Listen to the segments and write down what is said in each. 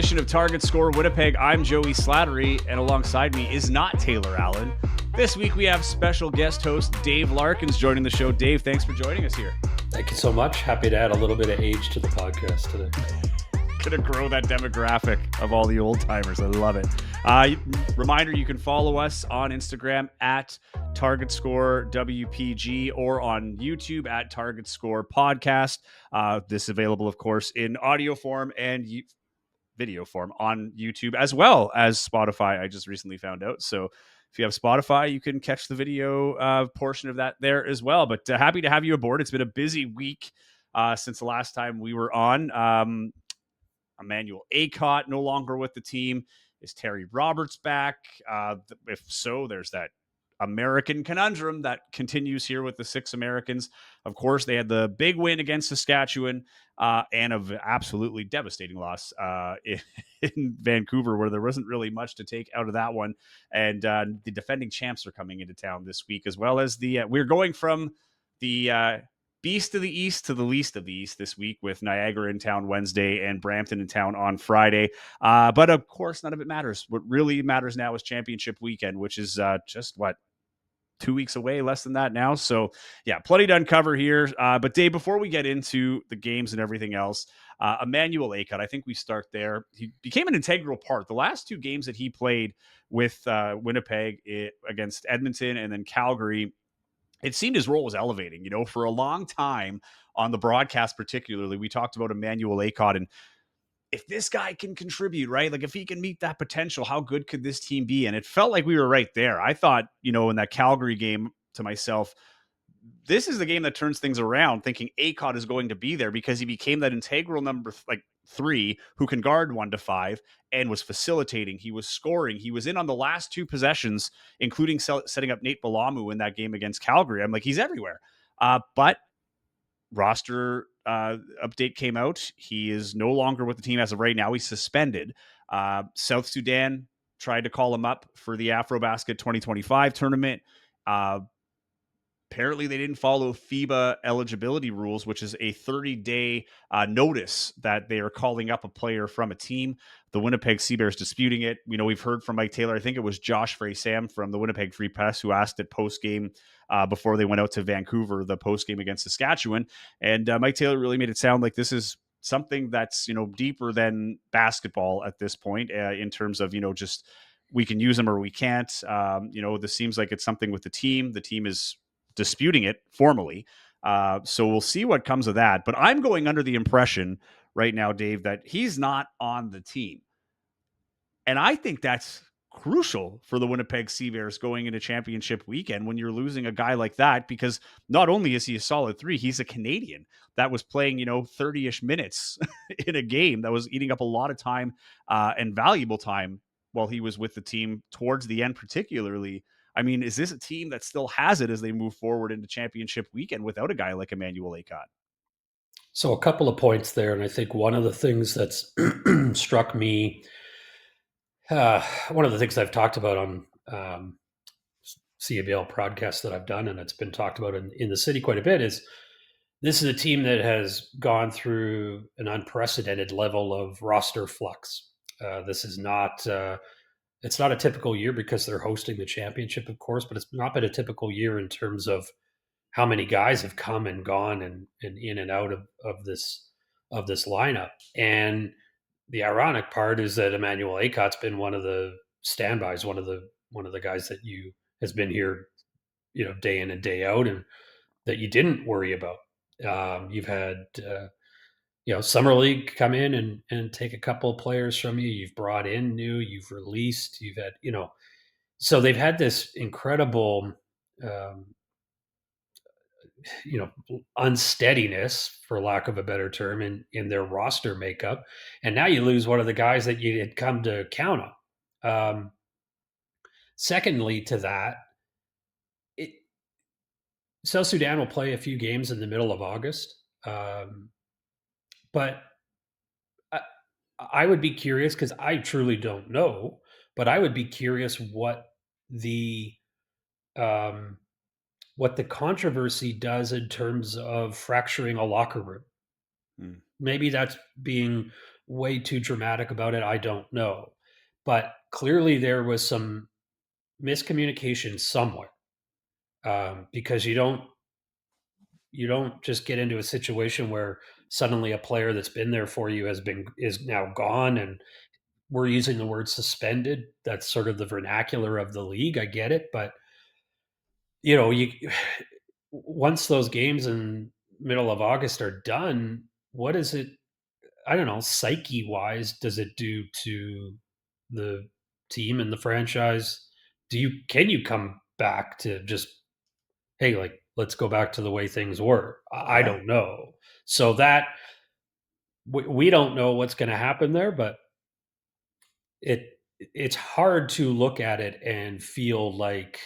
edition of Target Score Winnipeg. I'm Joey Slattery, and alongside me is not Taylor Allen. This week we have special guest host Dave Larkins joining the show. Dave, thanks for joining us here. Thank you so much. Happy to add a little bit of age to the podcast today. Gonna grow that demographic of all the old timers. I love it. Reminder, you can follow us on Instagram at Target Score WPG or on YouTube at Target Score Podcast. This is available, of course, in audio form and video form on YouTube as well as Spotify. I just recently found out. So if you have Spotify, you can catch the video portion of that there as well. But happy to have you aboard. It's been a busy week since the last time we were on. Emmanuel Akot no longer with the team. Is Terry Roberts back? If so, there's that American conundrum that continues here with the six Americans. Of course, they had the big win against Saskatchewan and an absolutely devastating loss in Vancouver, where there wasn't really much to take out of that one. And the defending champs are coming into town this week, as well as we're going from the beast of the east to the least of the east this week, with Niagara in town Wednesday and Brampton in town on Friday. But of course, none of it matters. What really matters now is championship weekend, which is just 2 weeks away, less than that now. So yeah, plenty to uncover here. But Dave, before we get into the games and everything else, Emmanuel Akot, I think we start there. He became an integral part. The last two games that he played with Winnipeg against Edmonton and then Calgary, it seemed his role was elevating. For a long time on the broadcast, particularly, we talked about Emmanuel Akot, and if this guy can contribute, right? Like if he can meet that potential, how good could this team be? And it felt like we were right there. I thought, in that Calgary game to myself, this is the game that turns things around, thinking Akot is going to be there because he became that integral number three who can guard 1 to 5 and was facilitating. He was scoring. He was in on the last two possessions, including setting up Nate Balamu in that game against Calgary. I'm like, he's everywhere. But roster update came out. He is no longer with the team as of right now. He's suspended. South Sudan tried to call him up for the AfroBasket 2025 tournament. Apparently, they didn't follow FIBA eligibility rules, which is a 30-day notice that they are calling up a player from a team. The Winnipeg CEBL disputing it. We've heard from Mike Taylor. I think it was Josh Frey-Sam from the Winnipeg Free Press who asked it post-game before they went out to Vancouver, the post-game against Saskatchewan. And Mike Taylor really made it sound like this is something that's, deeper than basketball at this point in terms of, just we can use them or we can't. This seems like it's something with the team. The team is disputing it formally. So we'll see what comes of that. But I'm going under the impression right now, Dave, that he's not on the team. And I think that's crucial for the Winnipeg CEBL going into championship weekend when you're losing a guy like that, because not only is he a solid three, he's a Canadian that was playing, 30-ish minutes in a game that was eating up a lot of time and valuable time while he was with the team towards the end, particularly. I mean, is this a team that still has it as they move forward into championship weekend without a guy like Emmanuel Akot? So a couple of points there. And I think one of the things that's struck me, one of the things I've talked about on CEBL podcasts that I've done, and it's been talked about in the city quite a bit, is this is a team that has gone through an unprecedented level of roster flux. This is not... it's not a typical year because they're hosting the championship, of course, but it's not been a typical year in terms of how many guys have come and gone and in and out of this lineup. And the ironic part is that Emmanuel Akot's been one of the standbys, one of the guys that has been here, day in and day out, and that you didn't worry about. You've had Summer League come in and take a couple of players from you. You've brought in new, you've released, you've had, so they've had this incredible, unsteadiness, for lack of a better term, in their roster makeup. And now you lose one of the guys that you had come to count on. Secondly to that, South Sudan will play a few games in the middle of August. But I would be curious, because I truly don't know, but I would be curious what the controversy does in terms of fracturing a locker room. Maybe that's being way too dramatic about it? I don't know. But clearly there was some miscommunication somewhere, because you don't just get into a situation where suddenly a player that's been there for you is now gone, and we're using the word suspended. That's sort of the vernacular of the league. I get it, but you once those games in middle of August are done, what is it? I don't know, psyche wise, does it do to the team and the franchise? Can you come back to just, hey, like, let's go back to the way things were? I Yeah. don't know. So that we don't know what's going to happen there, but it's hard to look at it and feel like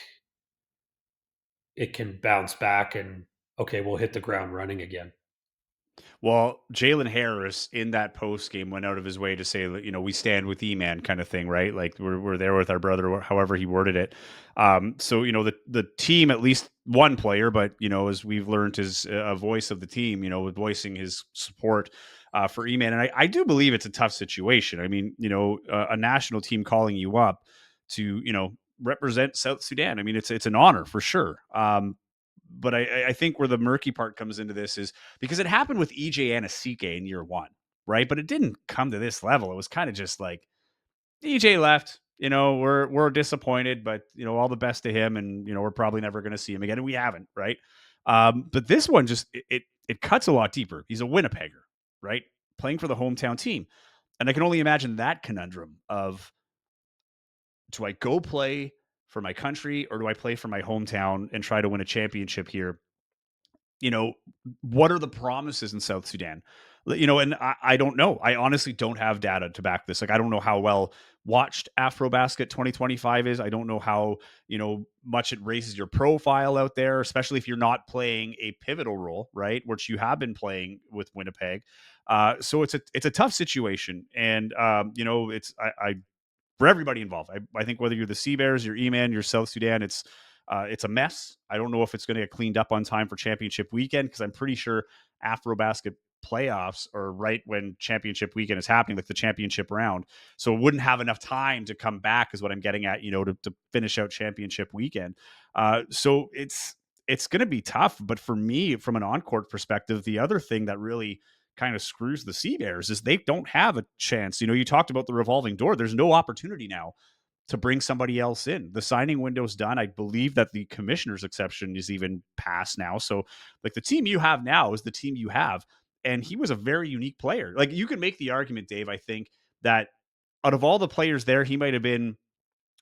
it can bounce back and, okay, we'll hit the ground running again. Well, Jalen Harris in that post game went out of his way to say that, we stand with E-Man kind of thing, right? Like we're there with our brother, or however he worded it. So, the team, at least one player, but, as we've learned, is a voice of the team, with voicing his support for E-Man. And I do believe it's a tough situation. I mean, a national team calling you up to, represent South Sudan. I mean, it's an honor for sure. But I think where the murky part comes into this is because it happened with EJ Anasike in year one, right? But it didn't come to this level. It was kind of just like EJ left. We're disappointed, but all the best to him, and we're probably never going to see him again, and we haven't, right? But this one just it cuts a lot deeper. He's a Winnipegger, right? Playing for the hometown team, and I can only imagine that conundrum of, do I go play for my country or do I play for my hometown and try to win a championship here? you know, what are the promises in South Sudan? And I don't know. I honestly don't have data to back this. Like, I don't know how well watched Afrobasket 2025 is. I don't know how, much it raises your profile out there, especially if you're not playing a pivotal role, right? Which you have been playing with Winnipeg. So it's a tough situation. And, I for everybody involved. I think whether you're the Sea Bears, your E-Man, your South Sudan, it's a mess. I don't know if it's going to get cleaned up on time for championship weekend, because I'm pretty sure AfroBasket playoffs are right when championship weekend is happening, like the championship round. So it wouldn't have enough time to come back, is what I'm getting at, to finish out championship weekend. So it's going to be tough. But for me, from an on-court perspective, the other thing that really kind of screws the Sea Bears is they don't have a chance. You talked about the revolving door. There's no opportunity now to bring somebody else in. The signing window's done. I believe that the commissioner's exception is even passed now. So, like, the team you have now is the team you have. And he was a very unique player. Like, you can make the argument, Dave, I think, that out of all the players there, he might have been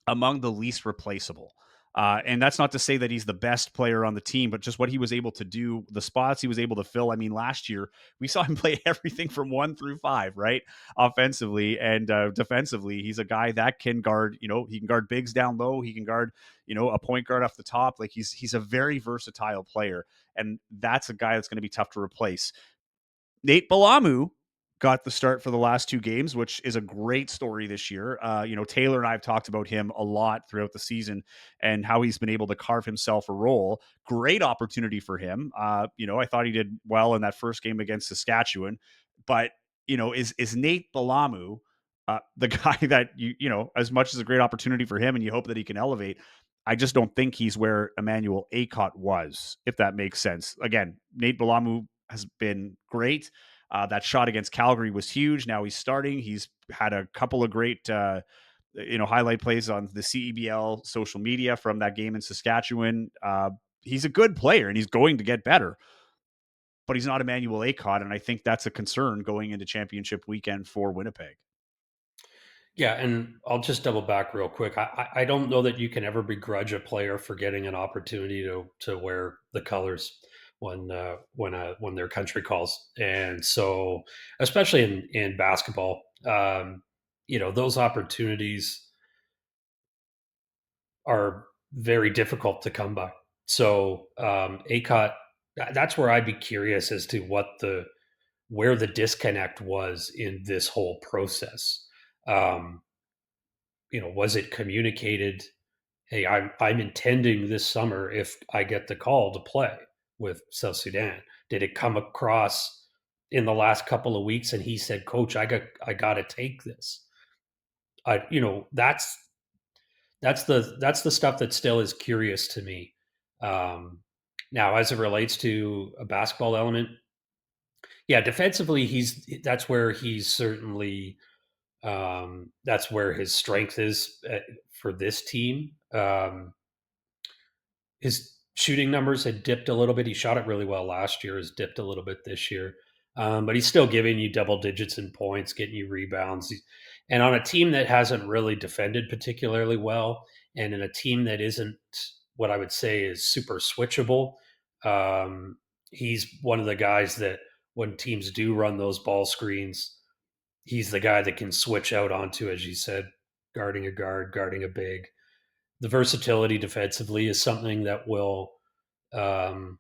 among the least replaceable. And that's not to say that he's the best player on the team, but just what he was able to do, the spots he was able to fill. I mean, last year we saw him play everything from 1 through 5, right? Offensively and defensively, he's a guy that can guard. He can guard bigs down low. He can guard, a point guard off the top. Like, he's a very versatile player, and that's a guy that's going to be tough to replace. Nate Balamu got the start for the last 2 games, which is a great story this year. Taylor and I have talked about him a lot throughout the season and how he's been able to carve himself a role. Great opportunity for him. I thought he did well in that first game against Saskatchewan, but is Nate Balamu the guy that as much as a great opportunity for him, and you hope that he can elevate? I just don't think he's where Emmanuel Akot was, if that makes sense. Again, Nate Balamu has been great. That shot against Calgary was huge. Now he's starting. He's had a couple of great, highlight plays on the CEBL social media from that game in Saskatchewan. He's a good player, and he's going to get better, but he's not Emmanuel Akot, and I think that's a concern going into championship weekend for Winnipeg. Yeah, and I'll just double back real quick. I don't know that you can ever begrudge a player for getting an opportunity to wear the colors when their country calls, and so especially in basketball, those opportunities are very difficult to come by. So ACOT, that's where I'd be curious as to where the disconnect was in this whole process. Um, was it communicated, hey, I'm intending this summer, if I get the call, to play with South Sudan? Did it come across in the last couple of weeks, and he said, "Coach, I got to take this." I, you know, that's the stuff that still is curious to me. Um, Now, as it relates to a basketball element, yeah, defensively, that's where he's certainly that's where his strength is for this team. His shooting numbers had dipped a little bit. He shot it really well last year. Has dipped a little bit this year, but he's still giving you double digits in points, getting you rebounds, and on a team that hasn't really defended particularly well, and in a team that isn't what I would say is super switchable. Um, he's one of the guys that when teams do run those ball screens, he's the guy that can switch out onto, as you said, guarding a guard, guarding a big. The versatility defensively is something that um,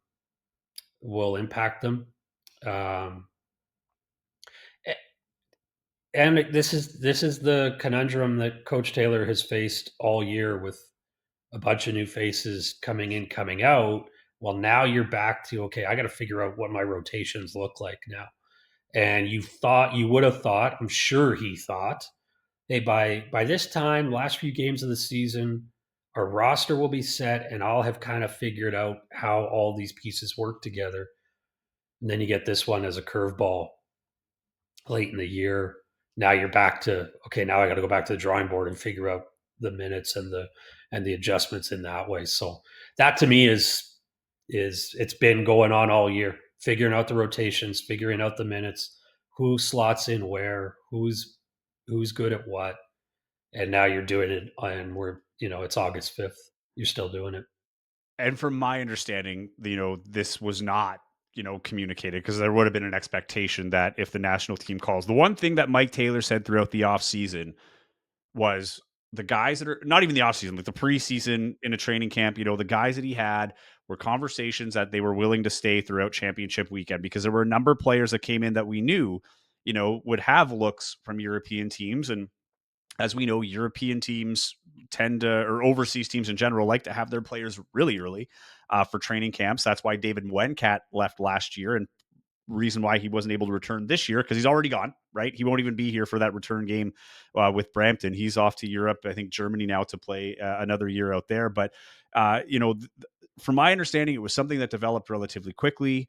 will impact them. Um, and this is the conundrum that Coach Taylor has faced all year with a bunch of new faces coming in, coming out. Well, now you're back to okay. I got to figure out what my rotations look like now. And you would have thought. I'm sure he thought, hey, by this time, last few games of the season, our roster will be set, and I'll have kind of figured out how all these pieces work together. And then you get this one as a curveball late in the year. Now you're back to okay. Now I got to go back to the drawing board and figure out the minutes and the adjustments in that way. So that to me is it's been going on all year, figuring out the rotations, figuring out the minutes, who slots in where, who's good at what, and now you're doing it, and it's August 5th. You're still doing it. And from my understanding, this was not, communicated because there would have been an expectation that if the national team calls, the one thing that Mike Taylor said throughout the offseason was the guys that are not even the offseason, like the preseason in a training camp, the guys that he had were conversations that they were willing to stay throughout championship weekend because there were a number of players that came in that we knew, would have looks from European teams. And as we know, European teams tend to, or overseas teams in general, like to have their players really early for training camps. That's why David Wencat left last year, and reason why he wasn't able to return this year because he's already gone, right? He won't even be here for that return game with Brampton. He's off to Europe, I think Germany now to play another year out there. But, from my understanding, it was something that developed relatively quickly.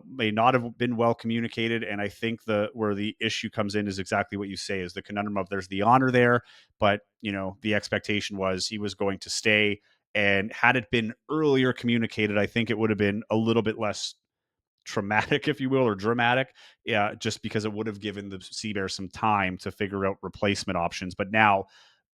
May not have been well communicated, and I think where the issue comes in is exactly what you say: is the conundrum of there's the honor there, but the expectation was he was going to stay. And had it been earlier communicated, I think it would have been a little bit less traumatic, if you will, or dramatic, yeah, just because it would have given the Sea Bears some time to figure out replacement options. But now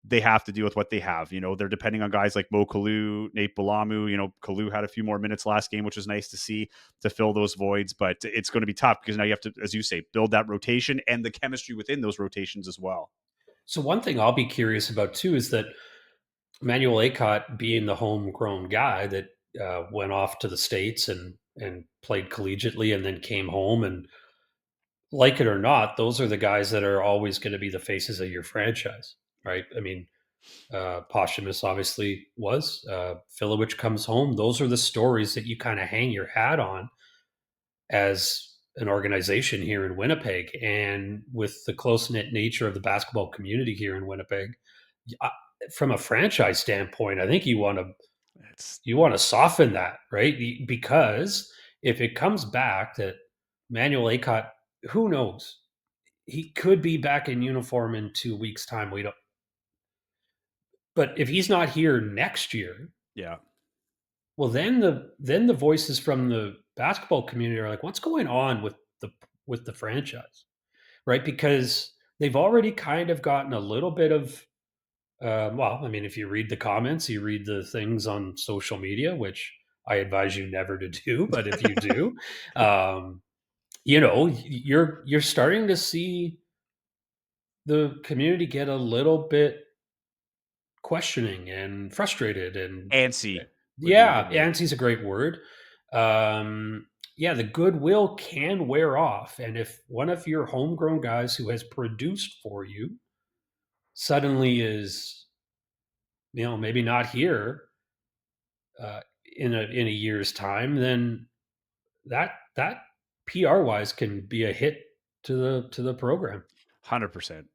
they have to deal with what they have. They're depending on guys like Mo Kalu, Nate Balamu. Kalu had a few more minutes last game, which was nice to see to fill those voids. But it's going to be tough because now you have to, as you say, build that rotation and the chemistry within those rotations as well. So one thing I'll be curious about too is that Emmanuel Akot, being the homegrown guy that went off to the States and played collegiately and then came home, and like it or not, those are the guys that are always going to be the faces of your franchise, right? I mean, Posthumous obviously was. Filowich comes home. Those are the stories that you kind of hang your hat on as an organization here in Winnipeg. And with the close knit nature of the basketball community here in Winnipeg, I, from a franchise standpoint, I think It's you want to soften that, right? Because if it comes back that Manuel Akot, who knows? He could be back in uniform in 2 weeks' time. We don't. But if he's not here next year, yeah. well, then the voices from the basketball community are like, what's going on with the franchise, right? Because they've already kind of gotten a little bit of well, I mean, if you read the comments, you read the things on social media, which I advise you never to do, but if you do, um, you're starting to see the community get a little bit questioning and frustrated, and Antsy would be a yeah, good word. antsy is a great word. Yeah, the goodwill can wear off, and if one of your homegrown guys who has produced for you suddenly is, maybe not here in a year's time, then that PR wise can be a hit to the program. 100%.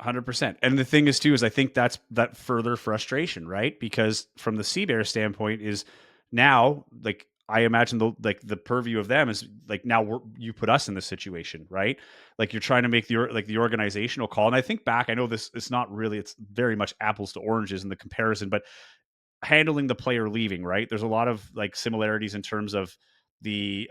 100%. And the thing is too is I think that's that further frustration, right? Because from the CBear standpoint is now like I imagine the purview of them is like now you put us in this situation, right? Like you're trying to make the organizational call. And I think back, I know this it's not really it's very much apples to oranges in the comparison, but handling the player leaving, right? There's a lot of like similarities in terms of the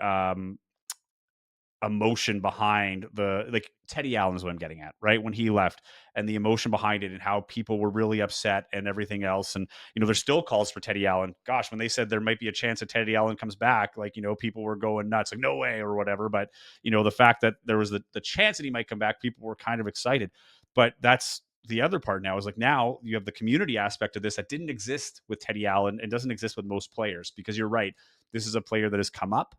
emotion behind the like Teddy Allen is what I'm getting at, right? When he left and the emotion behind it and how people were really upset and everything else. And, there's still calls for Teddy Allen. Gosh, when they said there might be a chance that Teddy Allen comes back, like, people were going nuts, like, no way or whatever. But, the fact that there was the chance that he might come back, people were kind of excited. But that's the other part now is like now you have the community aspect of this that didn't exist with Teddy Allen and doesn't exist with most players because you're right. This is a player that has come up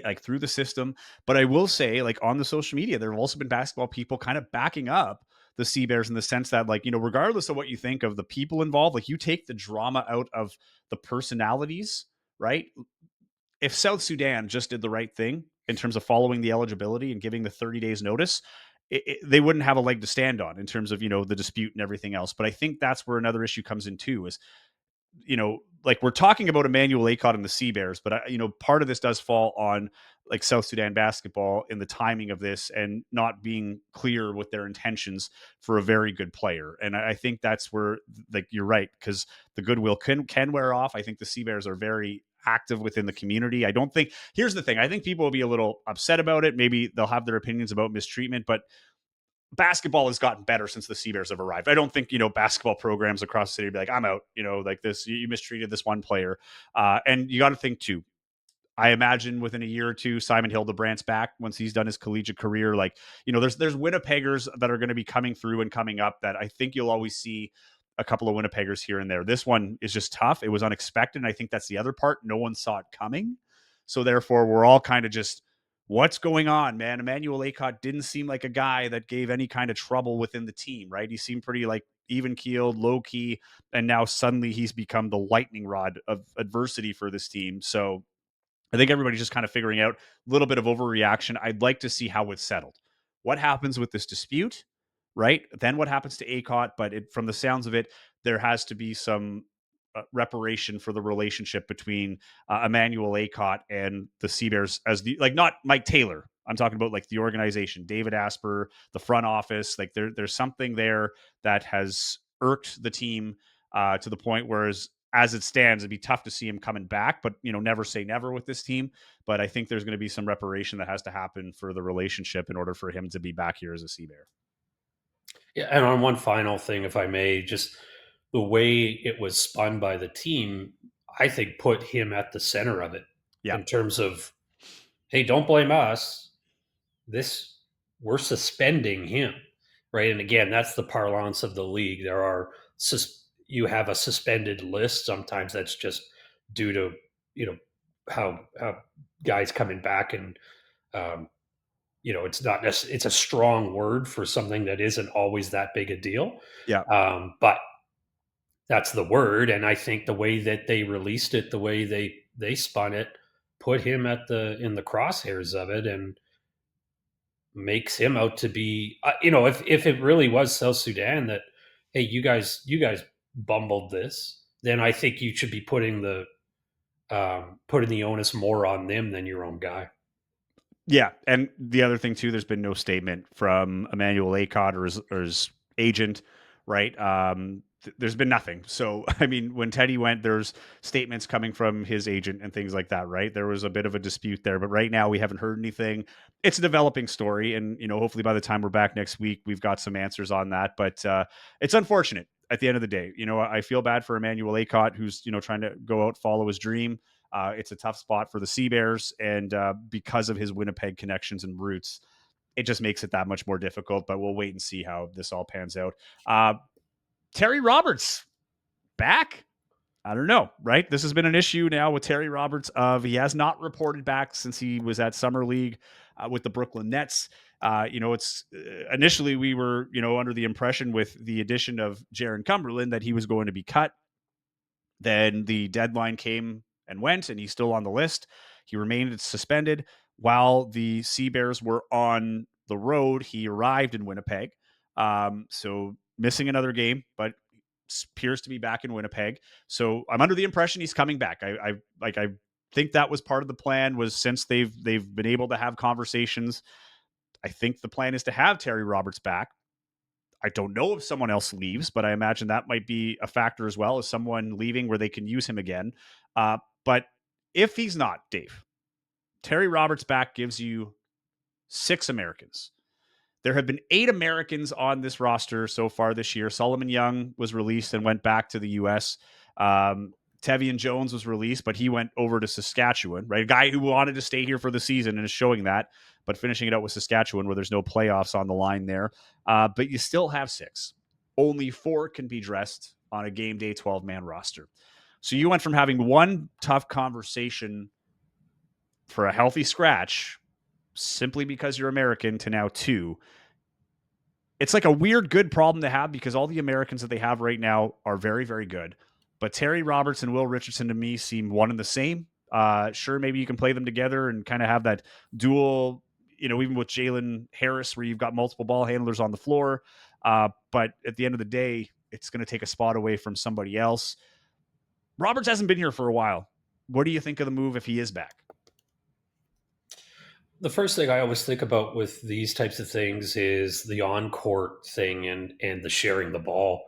like through the system. But I will say, like on the social media, there have also been basketball people kind of backing up the Sea Bears in the sense that, like, regardless of what you think of the people involved, like you take the drama out of the personalities, right? If South Sudan just did the right thing in terms of following the eligibility and giving the 30 days notice, they wouldn't have a leg to stand on in terms of, the dispute and everything else. But I think that's where another issue comes in too, is like we're talking about Emmanuel Akot and the Sea Bears, but part of this does fall on like South Sudan basketball in the timing of this and not being clear with their intentions for a very good player. And I think that's where, like, you're right, because the goodwill can wear off. I think the Sea Bears are very active within the community. I don't think here's the thing. I think people will be a little upset about it. Maybe they'll have their opinions about mistreatment, but basketball has gotten better since the Sea Bears have arrived. I don't think, basketball programs across the city be like, I'm out, like this, you mistreated this one player. And you got to think too, I imagine within a year or two, Simon Hildebrandt's back once he's done his collegiate career. Like, there's Winnipeggers that are going to be coming through and coming up that I think you'll always see a couple of Winnipeggers here and there. This one is just tough. It was unexpected. And I think that's the other part. No one saw it coming. So therefore, we're all kind of just, what's going on, man? Emmanuel Akot didn't seem like a guy that gave any kind of trouble within the team, right? He seemed pretty like even keeled, low key. And now suddenly he's become the lightning rod of adversity for this team. So I think everybody's just kind of figuring out a little bit of overreaction. I'd like to see how it's settled. What happens with this dispute, right? Then what happens to Akot? But from the sounds of it, there has to be some reparation for the relationship between Emmanuel Akot and the Sea Bears as the, like, not Mike Taylor. I'm talking about like the organization, David Asper, the front office. Like there's something there that has irked the team to the point where as it stands, it'd be tough to see him coming back, but never say never with this team. But I think there's going to be some reparation that has to happen for the relationship in order for him to be back here as a Sea Bear. Yeah, and on one final thing, if I may, just the way it was spun by the team, I think put him at the center of it Yeah. in terms of, hey, don't blame us. This we're suspending him, right? And again, that's the parlance of the league. There are you have a suspended list. Sometimes that's just due to how guys coming back and um, it's not it's a strong word for something that isn't always that big a deal, Yeah. but that's the word. And I think the way that they released it, the way they spun it, put him at the in the crosshairs of it, and makes him out to be if it really was South Sudan that, hey, you guys bumbled this, then I think you should be putting the onus more on them than your own guy. Yeah, and the other thing too, there's been no statement from Emmanuel Akot or his agent, right? There's been nothing. So, I mean, when Teddy went, there's statements coming from his agent and things like that, right? There was a bit of a dispute there, but right now we haven't heard anything. It's a developing story, and hopefully by the time we're back next week, we've got some answers on that. But it's unfortunate at the end of the day. I feel bad for Emmanuel Akot, who's trying to go out follow his dream. It's a tough spot for the Sea Bears, and because of his Winnipeg connections and roots, it just makes it that much more difficult. But we'll wait and see how this all pans out. Terry Roberts back. I don't know, right? This has been an issue now with Terry Roberts. He has not reported back since he was at Summer League with the Brooklyn Nets. It's initially we were under the impression with the addition of Jaron Cumberland that he was going to be cut. Then the deadline came and went, and he's still on the list. He remained suspended. while the Sea Bears were on the road, he arrived in Winnipeg. So missing another game, but appears to be back in Winnipeg. So I'm under the impression he's coming back. I think that was part of the plan. Was since they've been able to have conversations. I think the plan is to have Terry Roberts back. I don't know if someone else leaves, but I imagine that might be a factor as well, as someone leaving where they can use him again. But if he's not, Dave, Terry Roberts back gives you 6 Americans. There have been 8 Americans on this roster so far this year. Solomon Young was released and went back to the U.S. Tevian Jones was released, but he went over to Saskatchewan, right? A guy who wanted to stay here for the season and is showing that, but finishing it out with Saskatchewan where there's no playoffs on the line there. But you still have 6. Only 4 can be dressed on a game day 12-man roster. So you went from having one tough conversation for a healthy scratch simply because you're American to now 2. It's like a weird good problem to have because all the Americans that they have right now are very, very good. But Terry Roberts and Will Richardson to me seem one and the same. Sure, maybe you can play them together and kind of have that dual, even with Jalen Harris, where you've got multiple ball handlers on the floor. But at the end of the day, it's going to take a spot away from somebody else. Roberts hasn't been here for a while. What do you think of the move if he is back? The first thing I always think about with these types of things is the on-court thing and the sharing the ball.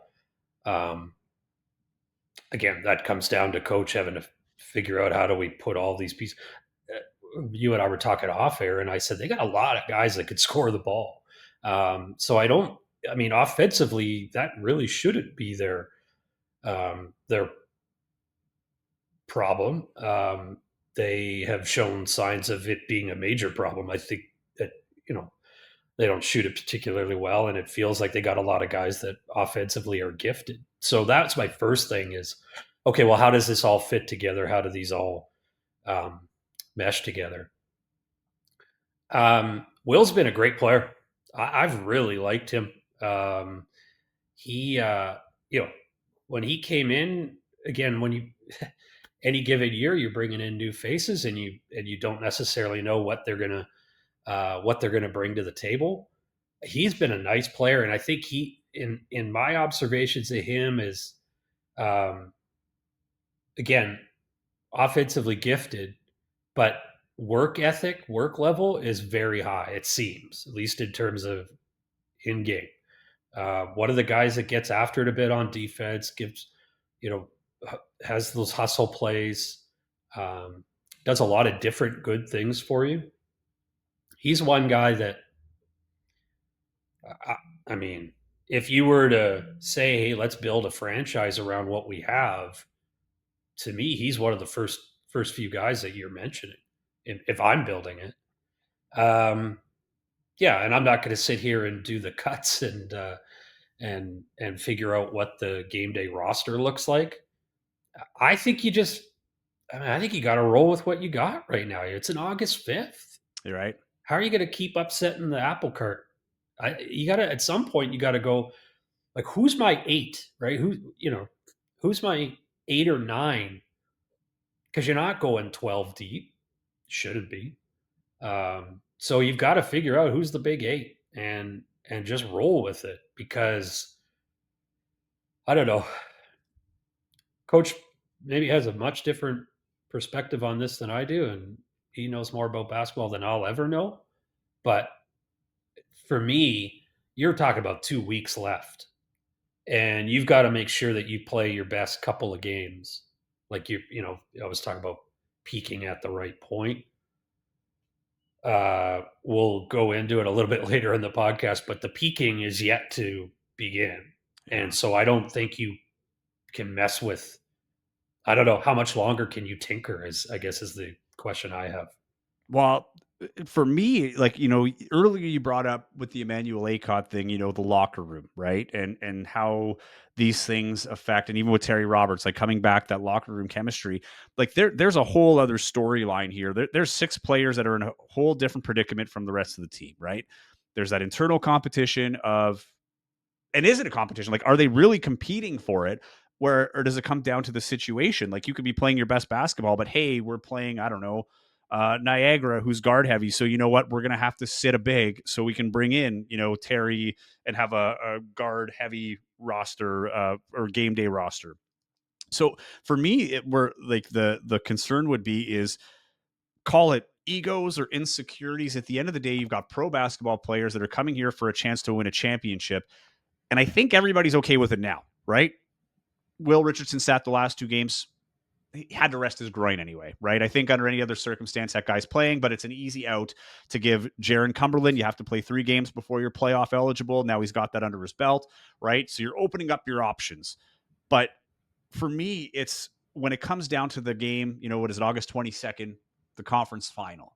Again, that comes down to coach having to figure out how do we put all these pieces. You and I were talking off air, and I said they got a lot of guys that could score the ball. So offensively, that really shouldn't be their problem. They have shown signs of it being a major problem. I think that, they don't shoot it particularly well, and it feels like they got a lot of guys that offensively are gifted. So that's my first thing is, okay, well, how does this all fit together? How do these all mesh together? Will's been a great player. I've really liked him. He, when he came in, again, when you any given year you're bringing in new faces and you don't necessarily know what they're gonna bring to the table. He's been a nice player, and I think he, in my observations of him, is again offensively gifted, but work ethic, work level is very high. It seems, at least in terms of in game. One of the guys that gets after it a bit on defense, has those hustle plays, does a lot of different good things for you. He's one guy that, I mean, if you were to say, hey, let's build a franchise around what we have, to me, he's one of the first few guys that you're mentioning if I'm building it. Yeah, and I'm not going to sit here and do the cuts and figure out what the game day roster looks like. I think you got to roll with what you got right now. It's an August 5th. You're right. How are you going to keep upsetting the apple cart? You got to, at some point, you got to go, like, who's my 8, right? Who's my 8 or 9? Because you're not going 12 deep. Shouldn't be. So you've got to figure out who's the big 8 and just roll with it, because I don't know. Coach maybe has a much different perspective on this than I do, and he knows more about basketball than I'll ever know. But for me, you're talking about 2 weeks left, and you've got to make sure that you play your best couple of games. Like I was talking about peaking at the right point. We'll go into it a little bit later in the podcast, but the peaking is yet to begin. And so I don't think you can mess with, I don't know, how much longer can you tinker, I guess is the question I have. Well, for me, earlier you brought up with the Emmanuel Akot thing, the locker room, right? And how these things affect, and even with Terry Roberts, like coming back, that locker room chemistry, like there's a whole other storyline here. There's 6 players that are in a whole different predicament from the rest of the team, right? There's that internal competition and is it a competition? Like, are they really competing for it? Or does it come down to the situation? Like, you could be playing your best basketball, but hey, we're playing, I don't know, Niagara, who's guard heavy. So you know what? We're going to have to sit a big so we can bring in, Terry and have a guard heavy roster or game day roster. So for me, we're like the concern would be is call it egos or insecurities. At the end of the day, you've got pro basketball players that are coming here for a chance to win a championship. And I think everybody's okay with it now, right? Will Richardson sat the last 2 games. He had to rest his groin anyway, right? I think under any other circumstance, that guy's playing, but it's an easy out to give Jaron Cumberland. You have to play 3 games before you're playoff eligible. Now he's got that under his belt, right? So you're opening up your options. But for me, it's when it comes down to the game, what is it, August 22nd, the conference final.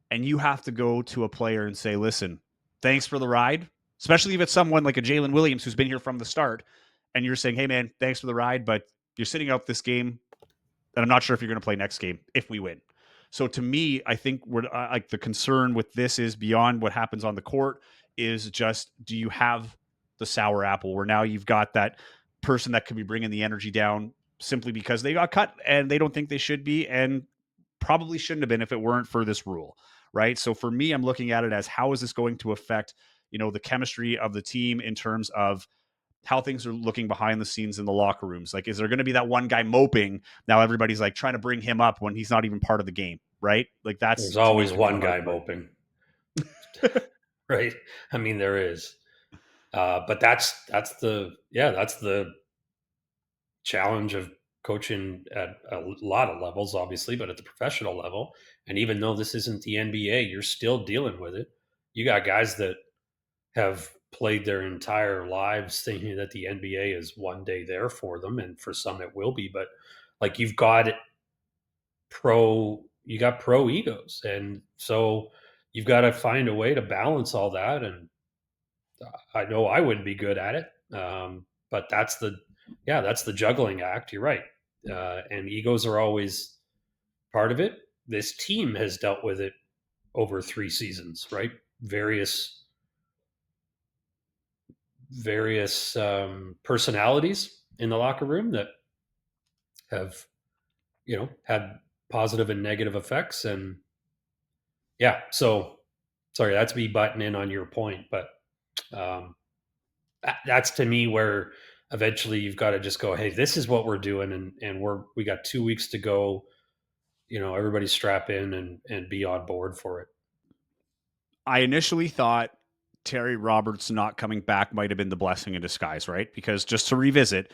And you have to go to a player and say, listen, thanks for the ride, especially if it's someone like a Jalen Williams who's been here from the start. And you're saying, hey, man, thanks for the ride, but you're sitting out this game. And I'm not sure if you're going to play next game if we win. So to me, I think we're like the concern with this is beyond what happens on the court is just, do you have the sour apple where now you've got that person that could be bringing the energy down simply because they got cut and they don't think they should be and probably shouldn't have been if it weren't for this rule, right? So for me, I'm looking at it as how is this going to affect, the chemistry of the team in terms of how things are looking behind the scenes in the locker rooms. Like, is there going to be that one guy moping? Now everybody's like trying to bring him up when he's not even part of the game, right? Like that's There's to me always going to be the one hard guy part. moping, right? I mean, there is, but that's the challenge of coaching at a lot of levels, obviously, but at the professional level. And even though this isn't the NBA, you're still dealing with it. You got guys that have played their entire lives thinking that the NBA is one day there for them, and for some it will be. But like you got pro egos, and so you've got to find a way to balance all that. And I know I wouldn't be good at it, but that's the juggling act. You're right, and egos are always part of it. This team has dealt with it over 3 seasons, right? Various personalities in the locker room that have had positive and negative effects. And yeah, so sorry, that's me butting in on your point, but um, that's to me where eventually you've got to just go, hey, this is what we're doing, and we got 2 weeks to go. Everybody strap in and be on board for it. I initially thought Terry Roberts not coming back might have been the blessing in disguise, right? Because just to revisit,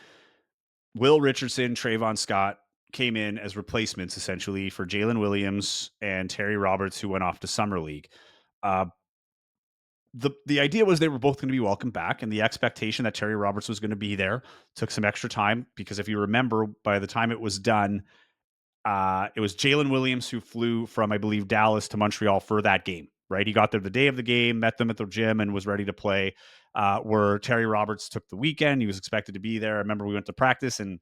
Will Richardson, Trayvon Scott came in as replacements essentially for Jalen Williams and Terry Roberts, who went off to Summer League. Uh, the idea was they were both going to be welcome back, and the expectation that Terry Roberts was going to be there took some extra time because if you remember, by the time it was done, it was Jalen Williams who flew from, I believe, Dallas to Montreal for that game, right? He got there the day of the game, met them at the gym, and was ready to play. Where Terry Roberts took the weekend. He was expected to be there. I remember we went to practice and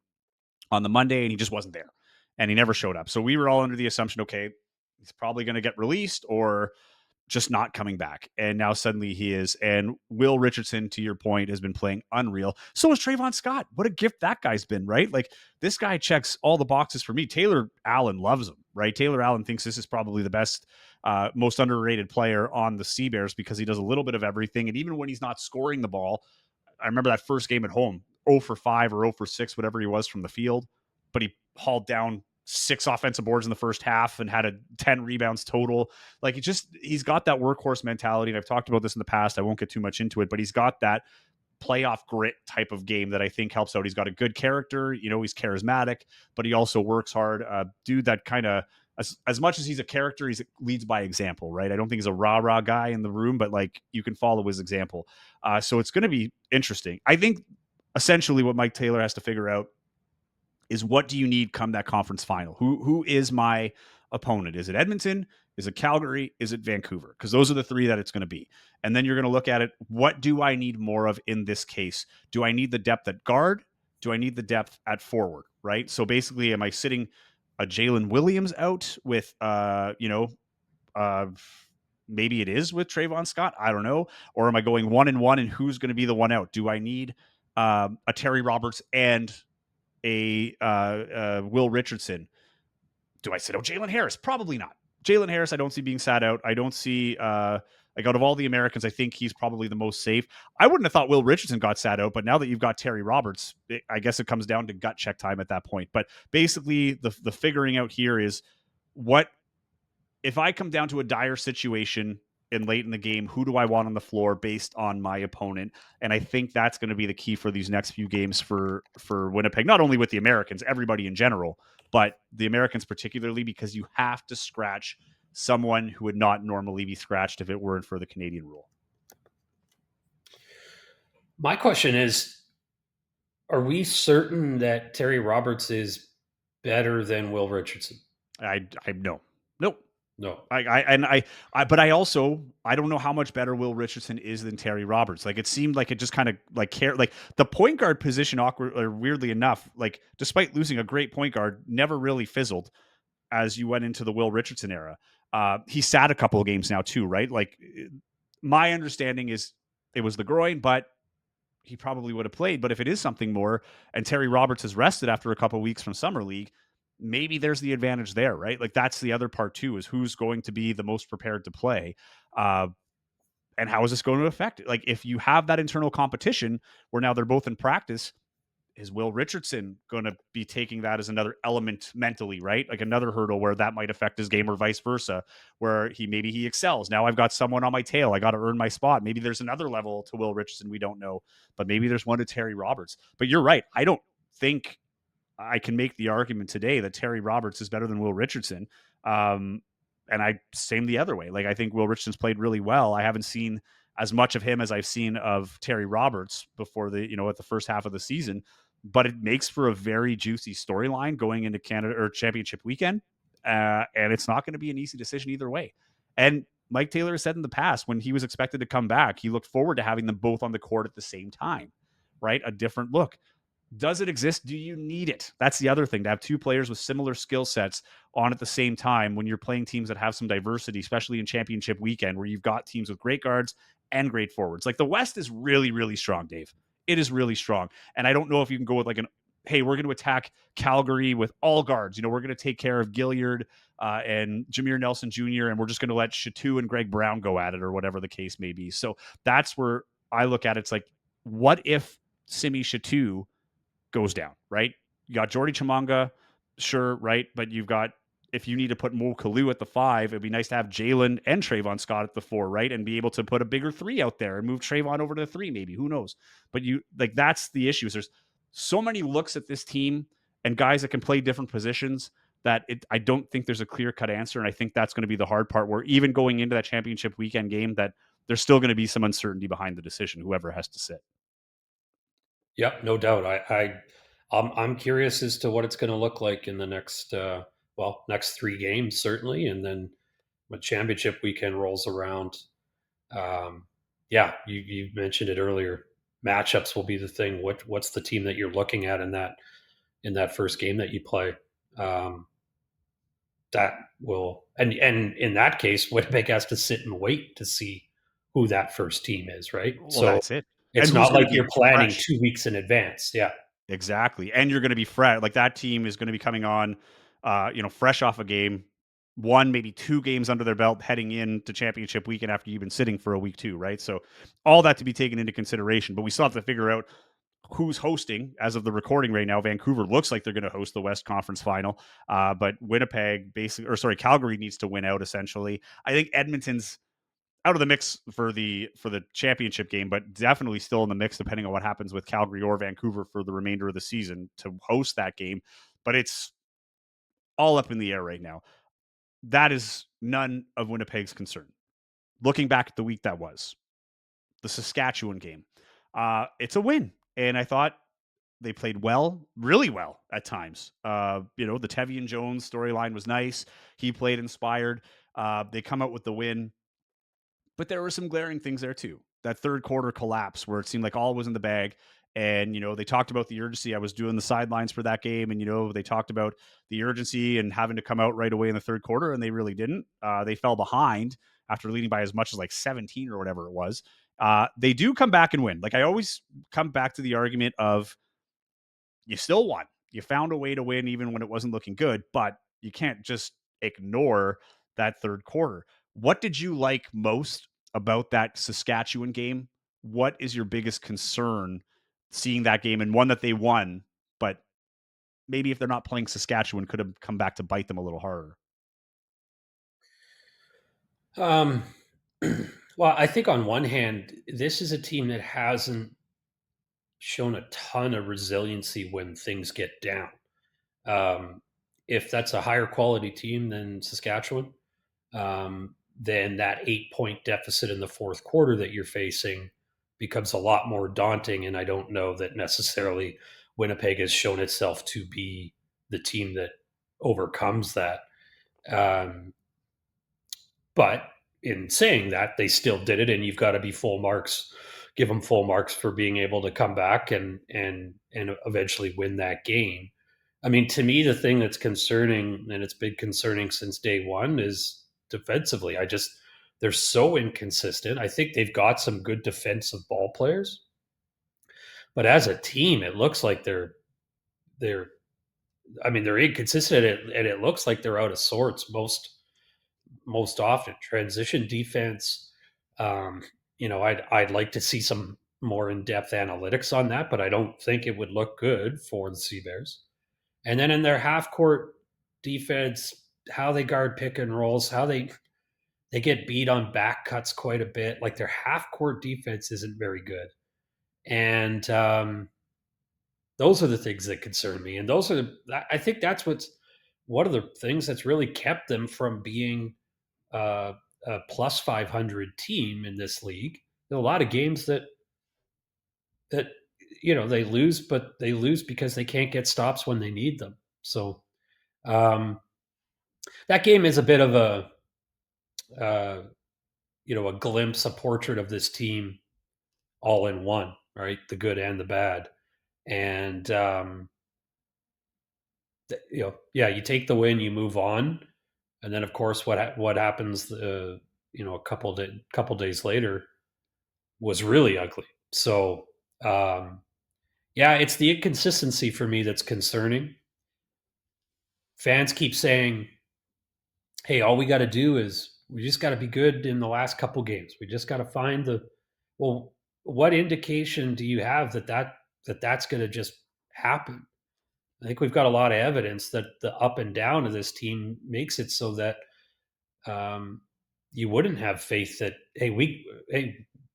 on the Monday, and he just wasn't there. And he never showed up. So we were all under the assumption, okay, he's probably going to get released or just not coming back. And now suddenly he is. And Will Richardson, to your point, has been playing unreal. So is Trayvon Scott. What a gift that guy's been, right? Like this guy checks all the boxes for me. Taylor Allen loves him, right? Taylor Allen thinks this is probably the best, most underrated player on the Sea Bears because he does a little bit of everything. And even when he's not scoring the ball, I remember that first game at home, 0 for 5 or 0 for 6, whatever he was from the field, but he hauled down 6 offensive boards in the first half and had 10 rebounds total. Like he's got that workhorse mentality. And I've talked about this in the past. I won't get too much into it, but he's got that playoff grit type of game that I think helps out. He's got a good character, he's charismatic, but he also works hard. Dude that kind of, as much as he's a character, he leads by example, right? I don't think he's a rah-rah guy in the room, but like you can follow his example. So it's going to be interesting. I think essentially what Mike Taylor has to figure out is what do you need come that conference final? Who is my opponent? Is it Edmonton? Is it Calgary? Is it Vancouver? Because those are the 3 that it's going to be. And then you're going to look at it. What do I need more of in this case? Do I need the depth at guard? Do I need the depth at forward? Right. So basically, am I sitting a Jalen Williams out with, maybe it is with Trayvon Scott? I don't know. Or am I going 1-1 and who's going to be the one out? Do I need a Terry Roberts and a Will Richardson? Do I sit out Jalen Harris? Probably not. Jalen Harris, I don't see being sat out. I don't see like out of all the Americans, I think he's probably the most safe. I wouldn't have thought Will Richardson got sat out, but now that you've got Terry Roberts, I guess it comes down to gut check time at that point. But basically, the figuring out here is what if I come down to a dire situation in late in the game, who do I want on the floor based on my opponent? And I think that's going to be the key for these next few games for Winnipeg, not only with the Americans, everybody in general, but the Americans particularly, because you have to scratch someone who would not normally be scratched if it weren't for the Canadian rule. My question is, are we certain that Terry Roberts is better than Will Richardson? I no. Nope. No. But I don't know how much better Will Richardson is than Terry Roberts. Like it seemed like it just kind of like the point guard position awkward or weirdly enough, like despite losing a great point guard, never really fizzled as you went into the Will Richardson era. He sat a couple of games now too, right? Like my understanding is it was the groin, but he probably would have played. But if it is something more, and Terry Roberts is rested after a couple of weeks from summer league, maybe there's the advantage there, right? Like that's the other part too, is who's going to be the most prepared to play. And how is this going to affect it? Like if you have that internal competition where now they're both in practice, is Will Richardson going to be taking that as another element mentally, right? Like another hurdle where that might affect his game or vice versa, where maybe he excels. Now I've got someone on my tail. I got to earn my spot. Maybe there's another level to Will Richardson we don't know, but maybe there's one to Terry Roberts. But you're right. I don't think I can make the argument today that Terry Roberts is better than Will Richardson. And I same the other way. Like I think Will Richardson's played really well. I haven't seen as much of him as I've seen of Terry Roberts before at the first half of the season, but it makes for a very juicy storyline going into Canada or championship weekend. And it's not going to be an easy decision either way. And Mike Taylor said in the past when he was expected to come back, he looked forward to having them both on the court at the same time, right? A different look. Does it exist? Do you need it? That's the other thing, to have two players with similar skill sets on at the same time when you're playing teams that have some diversity, especially in championship weekend where you've got teams with great guards and great forwards. Like the West is really, really strong, Dave. It is really strong. And I don't know if you can go with like hey, we're going to attack Calgary with all guards. We're going to take care of Gilliard and Jameer Nelson Jr., and we're just going to let Chateau and Greg Brown go at it or whatever the case may be. So that's where I look at it. It's like, what if Simi Chateau goes down, right? You got Jordy Chimanga, sure, right? But you've got, if you need to put Mo Kalu at the 5, it'd be nice to have Jalen and Trayvon Scott at the 4, right? And be able to put a bigger 3 out there and move Trayvon over to the 3, maybe. Who knows? But that's the issue. There's so many looks at this team and guys that can play different positions that I don't think there's a clear-cut answer. And I think that's going to be the hard part, where even going into that championship weekend game, that there's still going to be some uncertainty behind the decision, whoever has to sit. Yep, no doubt. I'm curious as to what it's going to look like in the next next 3 games certainly, and then when championship weekend rolls around. You mentioned it earlier. Matchups will be the thing. What's the team that you're looking at in that first game that you play? That will and in that case, Winnipeg has to sit and wait to see who that first team is, right? Well, So that's it. it's And who's not going like to be you're planning fresh? 2 weeks in advance. Yeah. Exactly. And you're going to be fresh. Like that team is going to be coming on, fresh off a game, one, maybe 2 games under their belt heading into championship weekend after you've been sitting for a week too, right? So all that to be taken into consideration. But we still have to figure out who's hosting. As of the recording right now, Vancouver looks like they're going to host the West Conference Final. But Winnipeg Calgary needs to win out essentially. I think Edmonton's out of the mix for the championship game, but definitely still in the mix depending on what happens with Calgary or Vancouver for the remainder of the season to host that game. But it's all up in the air right now. That is none of Winnipeg's concern. Looking back at the week that was, the Saskatchewan game, it's a win. And I thought they played well, really well at times. The Tevian Jones storyline was nice. He played inspired. They come out with the win. But there were some glaring things there too. That third quarter collapse where it seemed like all was in the bag. And, they talked about the urgency. I was doing the sidelines for that game. And, they talked about the urgency and having to come out right away in the third quarter. And they really didn't. They fell behind after leading by as much as like 17 or whatever it was. They do come back and win. Like I always come back to the argument of you still won. You found a way to win even when it wasn't looking good, but you can't just ignore that third quarter. What did you like most about that Saskatchewan game? What is your biggest concern seeing that game, and one that they won, but maybe if they're not playing Saskatchewan, could have come back to bite them a little harder? Um, well, I think on one hand, this is a team that hasn't shown a ton of resiliency when things get down. Um, if that's a higher quality team than Saskatchewan, then that 8 point deficit in the fourth quarter that you're facing becomes a lot more daunting. And I don't know that necessarily Winnipeg has shown itself to be the team that overcomes that. Um, but in saying that, they still did it, and you've got to be full marks, give them full marks for being able to come back and eventually win that game. I mean, to me, the thing that's concerning, and it's been concerning since day one, is defensively. They're so inconsistent. I think they've got some good defensive ball players, but as a team, it looks like they're. I mean, they're inconsistent, and it looks like they're out of sorts most often. Transition defense. Um, I'd like to see some more in depth analytics on that, but I don't think it would look good for the Sea Bears. And then in their half court defense, how they guard pick and rolls, how they get beat on back cuts quite a bit. Like their half court defense isn't very good, and those are the things that concern me. And I think that's what's one of the things that's really kept them from being uh, a plus 500 team in this league. There are a lot of games that they lose, but they lose because they can't get stops when they need them. So um, that game is a bit of uh, a glimpse, a portrait of this team all in one, right? The good and the bad. And yeah, you take the win, you move on, and then of course what happens? A couple days later was really ugly. So yeah, it's the inconsistency for me that's concerning. Fans keep saying, "Hey, all we got to do is we just got to be good in the last couple games. We just got to find the." Well, what indication do you have that's going to just happen? I think we've got a lot of evidence that the up and down of this team makes it so that um, you wouldn't have faith that hey,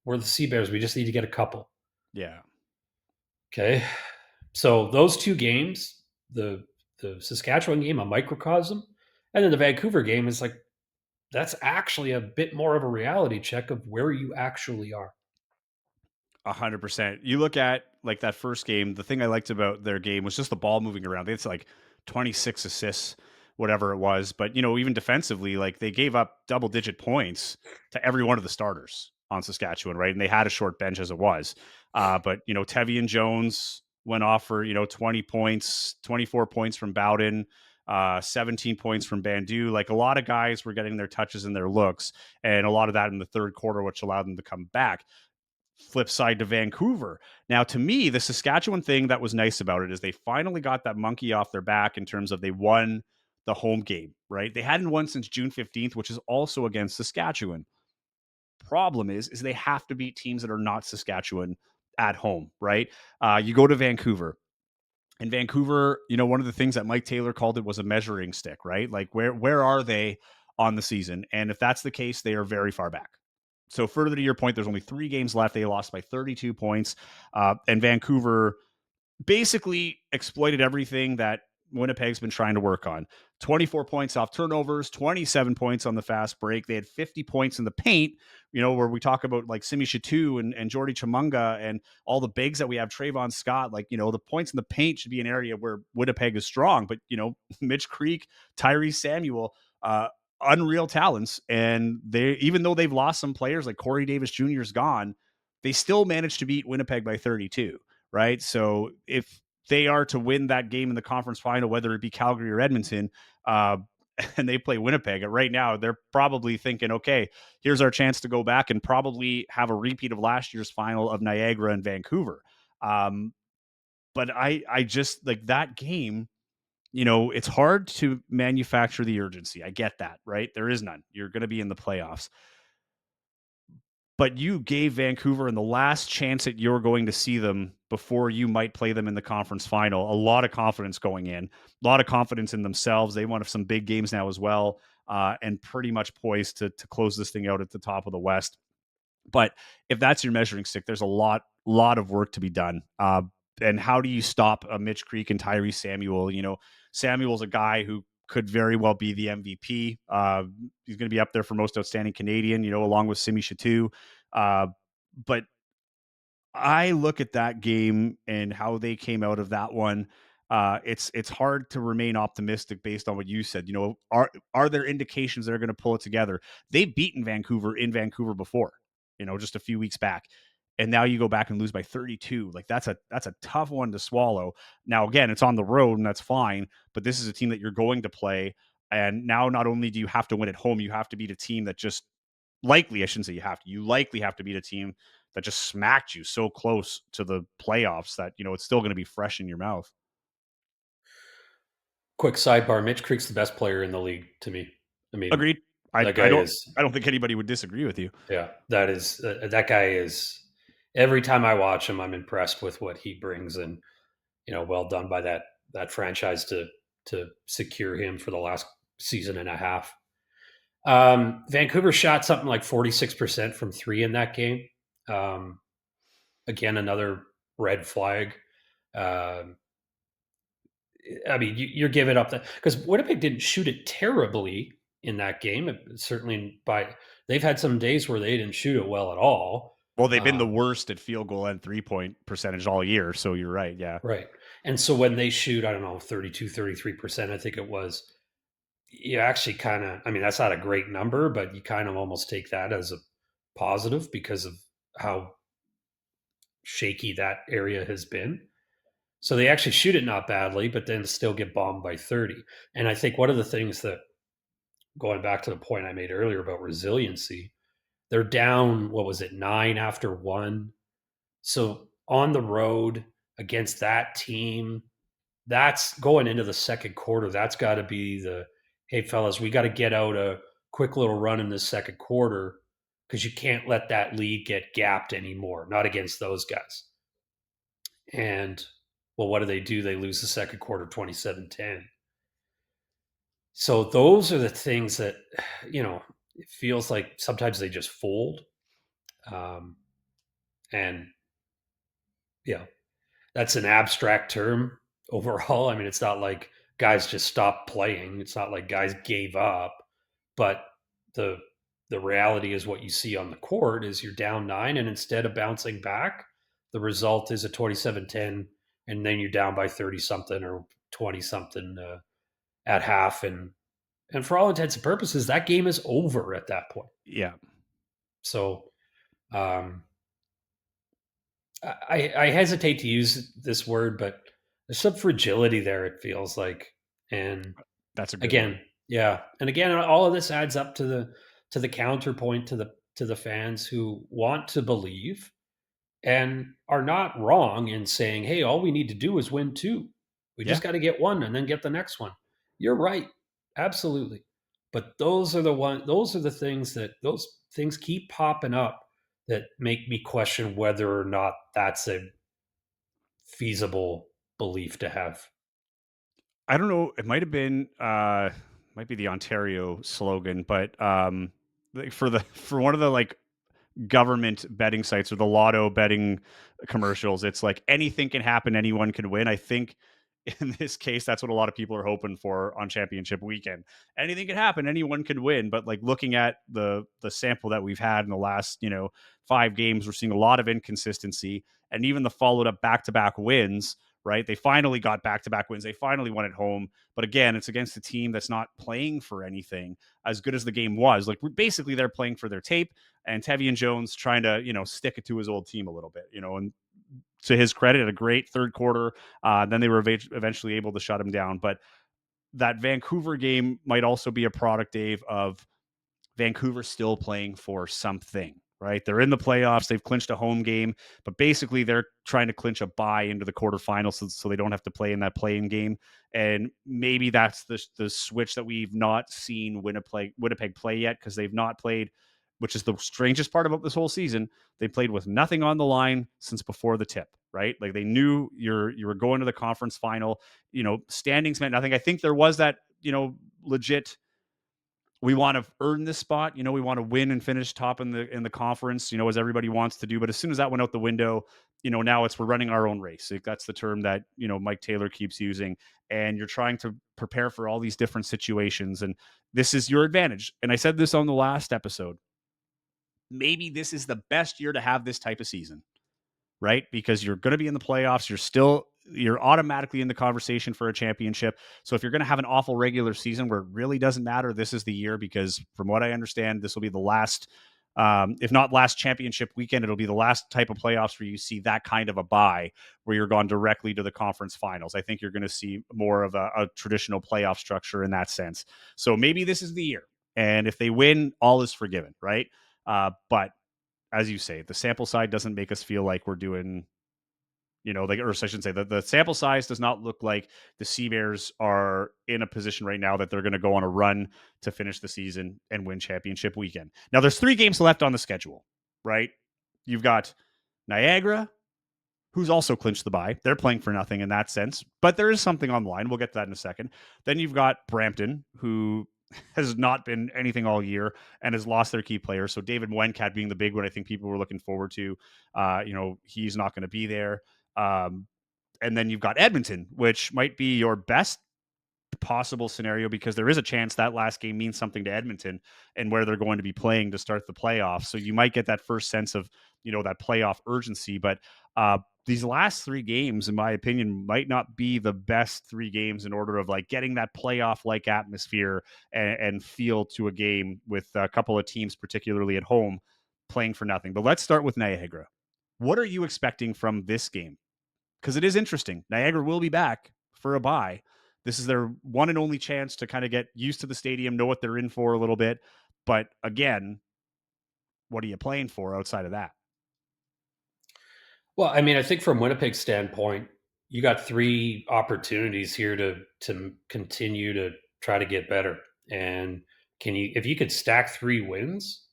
we're the Sea Bears. We just need to get a couple. Yeah. Okay, so those two games, the Saskatchewan game, a microcosm, and then the Vancouver game is like that's actually a bit more of a reality check of where you actually are. 100%. You look at like that first game, the thing I liked about their game was just the ball moving around. It's like 26 assists, whatever it was. But, even defensively, like they gave up double digit points to every one of the starters on Saskatchewan, right? And they had a short bench as it was. But, Tevian Jones went off for, 20 points, 24 points from Bowden. 17 points from Bandu. Like a lot of guys were getting their touches and their looks, and a lot of that in the third quarter, which allowed them to come back. Flip side to Vancouver. Now, to me, the Saskatchewan thing that was nice about it is they finally got that monkey off their back in terms of they won the home game, right? They hadn't won since June 15th, which is also against Saskatchewan. Problem is they have to beat teams that are not Saskatchewan at home, right? You go to Vancouver. And Vancouver, one of the things that Mike Taylor called it was a measuring stick, right? Like where are they on the season? And if that's the case, they are very far back. So further to your point, there's only 3 games left. They lost by 32 points. And Vancouver basically exploited everything that Winnipeg's been trying to work on. 24 points off turnovers, 27 points on the fast break. They had 50 points in the paint, where we talk about like Simi Shatu and Jordy Chimunga and all the bigs that we have, Trayvon Scott. Like, the points in the paint should be an area where Winnipeg is strong. But, Mitch Creek, Tyrese Samuel, unreal talents. And even though they've lost some players like Corey Davis Jr. is gone, they still managed to beat Winnipeg by 32. Right. So if they are to win that game in the conference final, whether it be Calgary or Edmonton, and they play Winnipeg, right now, they're probably thinking, okay, here's our chance to go back and probably have a repeat of last year's final of Niagara and Vancouver. But I just like that game it's hard to manufacture the urgency. I get that, right? There is none. You're going to be in the playoffs. But you gave Vancouver in the last chance that you're going to see them before you might play them in the conference final a lot of confidence going in, a lot of confidence in themselves. They won some big games now as well, and pretty much poised to close this thing out at the top of the West. But if that's your measuring stick, there's a lot of work to be done. And how do you stop a Mitch Creek and Tyree Samuel? Samuel's a guy who could very well be the MVP. He's going to be up there for most outstanding Canadian, along with Simi Chateau. But I look at that game and how they came out of that one. It's hard to remain optimistic based on what you said. Are there indications they're going to pull it together? They've beaten Vancouver in Vancouver before, just a few weeks back, and now you go back and lose by 32. Like that's a tough one to swallow. Now again, it's on the road and that's fine, but this is a team that you're going to play, and now not only do you have to win at home, you have to beat a team that just likely, I shouldn't say you likely have to beat a team that just smacked you so close to the playoffs that, it's still going to be fresh in your mouth. Quick sidebar: Mitch Creek's the best player in the league to me. I mean, Agreed. I, that I guy don't, is. I don't think anybody would disagree with you. Yeah, that guy is. Every time I watch him, I'm impressed with what he brings, and well done by that franchise to secure him for the last season and a half. Vancouver shot something like 46% from three in that game. Um, Again, another red flag. Um, I mean, you're giving up that because Winnipeg didn't shoot it terribly in that game. Certainly, they've had some days where they didn't shoot it well at all. Well, they've been the worst at field goal and 3-point percentage all year. So you're right. Yeah. Right. And so when they shoot, I don't know, 32, 33%, I think it was, you actually kind of, I mean, that's not a great number, but you kind of almost take that as a positive because of how shaky that area has been. So they actually shoot it not badly, but then still get bombed by 30. And I think one of the things that, going back to the point I made earlier about resiliency, they're down, what was it, 9 after 1. So on the road against that team, that's going into the second quarter. That's got to be hey, fellas, we got to get out a quick little run in this second quarter because you can't let that lead get gapped anymore, not against those guys. And, well, what do? They lose the second quarter 27-10. So those are the things that, it feels like sometimes they just fold. And yeah, that's an abstract term overall. I mean, it's not like guys just stopped playing. It's not like guys gave up, but the the reality is what you see on the court is you're down 9 and instead of bouncing back, the result is a 27-10 and then you're down by 30 something or 20 something at half and for all intents and purposes that game is over at that point. Yeah. So um I hesitate to use this word, but there's some fragility there. It feels like, and That's a good again, word. yeah, and again, all of this adds up to the counterpoint to the fans who want to believe and are not wrong in saying, "Hey, all we need to do is win two. We Yeah. just got to get one and then get the next one." You're right, absolutely. But those are the things that those things keep popping up that make me question whether or not that's a feasible belief to have. I don't know. It might have been, might be the Ontario slogan, but like for one of the like government betting sites or the lotto betting commercials, it's like anything can happen, anyone can win. I think in this case, that's what a lot of people are hoping for on championship weekend. Anything can happen, anyone can win. But like looking at the sample that we've had in the last, 5 games, we're seeing a lot of inconsistency and even the followed up back-to-back wins. Right. They finally got back to back wins. They finally won at home. But again, it's against a team that's not playing for anything as good as the game was. Like basically they're playing for their tape and Tevian Jones trying to, stick it to his old team a little bit, and to his credit, a great third quarter. Then they were eventually able to shut him down. But that Vancouver game might also be a product, Dave, of Vancouver still playing for something, right? They're in the playoffs. They've clinched a home game, but basically they're trying to clinch a bye into the quarterfinals so they don't have to play in that play-in game. And maybe that's the switch that we've not seen Winnipeg play yet, because they've not played, which is the strangest part about this whole season. They played with nothing on the line since before the tip, right? Like they knew you were going to the conference final. Standings meant nothing. I think there was that, legit, we want to earn this spot. We want to win and finish top in the conference, as everybody wants to do. But as soon as that went out the window, now we're running our own race. Like, that's the term that, Mike Taylor keeps using. And you're trying to prepare for all these different situations. And this is your advantage. And I said this on the last episode. Maybe this is the best year to have this type of season, right? Because you're going to be in the playoffs. You're automatically in the conversation for a championship. So if you're going to have an awful regular season where it really doesn't matter, this is the year, because from what I understand, this will be the last, if not last championship weekend, it'll be the last type of playoffs where you see that kind of a bye where you're gone directly to the conference finals. I think you're going to see more of a traditional playoff structure in that sense. So maybe this is the year. And if they win, all is forgiven, right? But as you say, the sample size doesn't make us feel like we're doing, or I shouldn't say that the sample size does not look like the Sea Bears are in a position right now that they're going to go on a run to finish the season and win championship weekend. Now there's 3 games left on the schedule, right? You've got Niagara, who's also clinched the bye. They're playing for nothing in that sense, but there is something on the line. We'll get to that in a second. Then you've got Brampton, who has not been anything all year and has lost their key player. So David Wencat being the big one, I think people were looking forward to. He's not going to be there. And then you've got Edmonton, which might be your best possible scenario, because there is a chance that last game means something to Edmonton and where they're going to be playing to start the playoffs. So you might get that first sense of, that playoff urgency. But these last 3 games, in my opinion, might not be the best 3 games in order of like getting that playoff like atmosphere and feel to a game with a couple of teams, particularly at home, playing for nothing. But let's start with Niagara. What are you expecting from this game? Because it is interesting. Niagara will be back for a bye. This is their one and only chance to kind of get used to the stadium, know what they're in for a little bit. But again, what are you playing for outside of that? Well, I mean, I think from Winnipeg's standpoint, you got 3 opportunities here to continue to try to get better. And if you could stack 3 wins,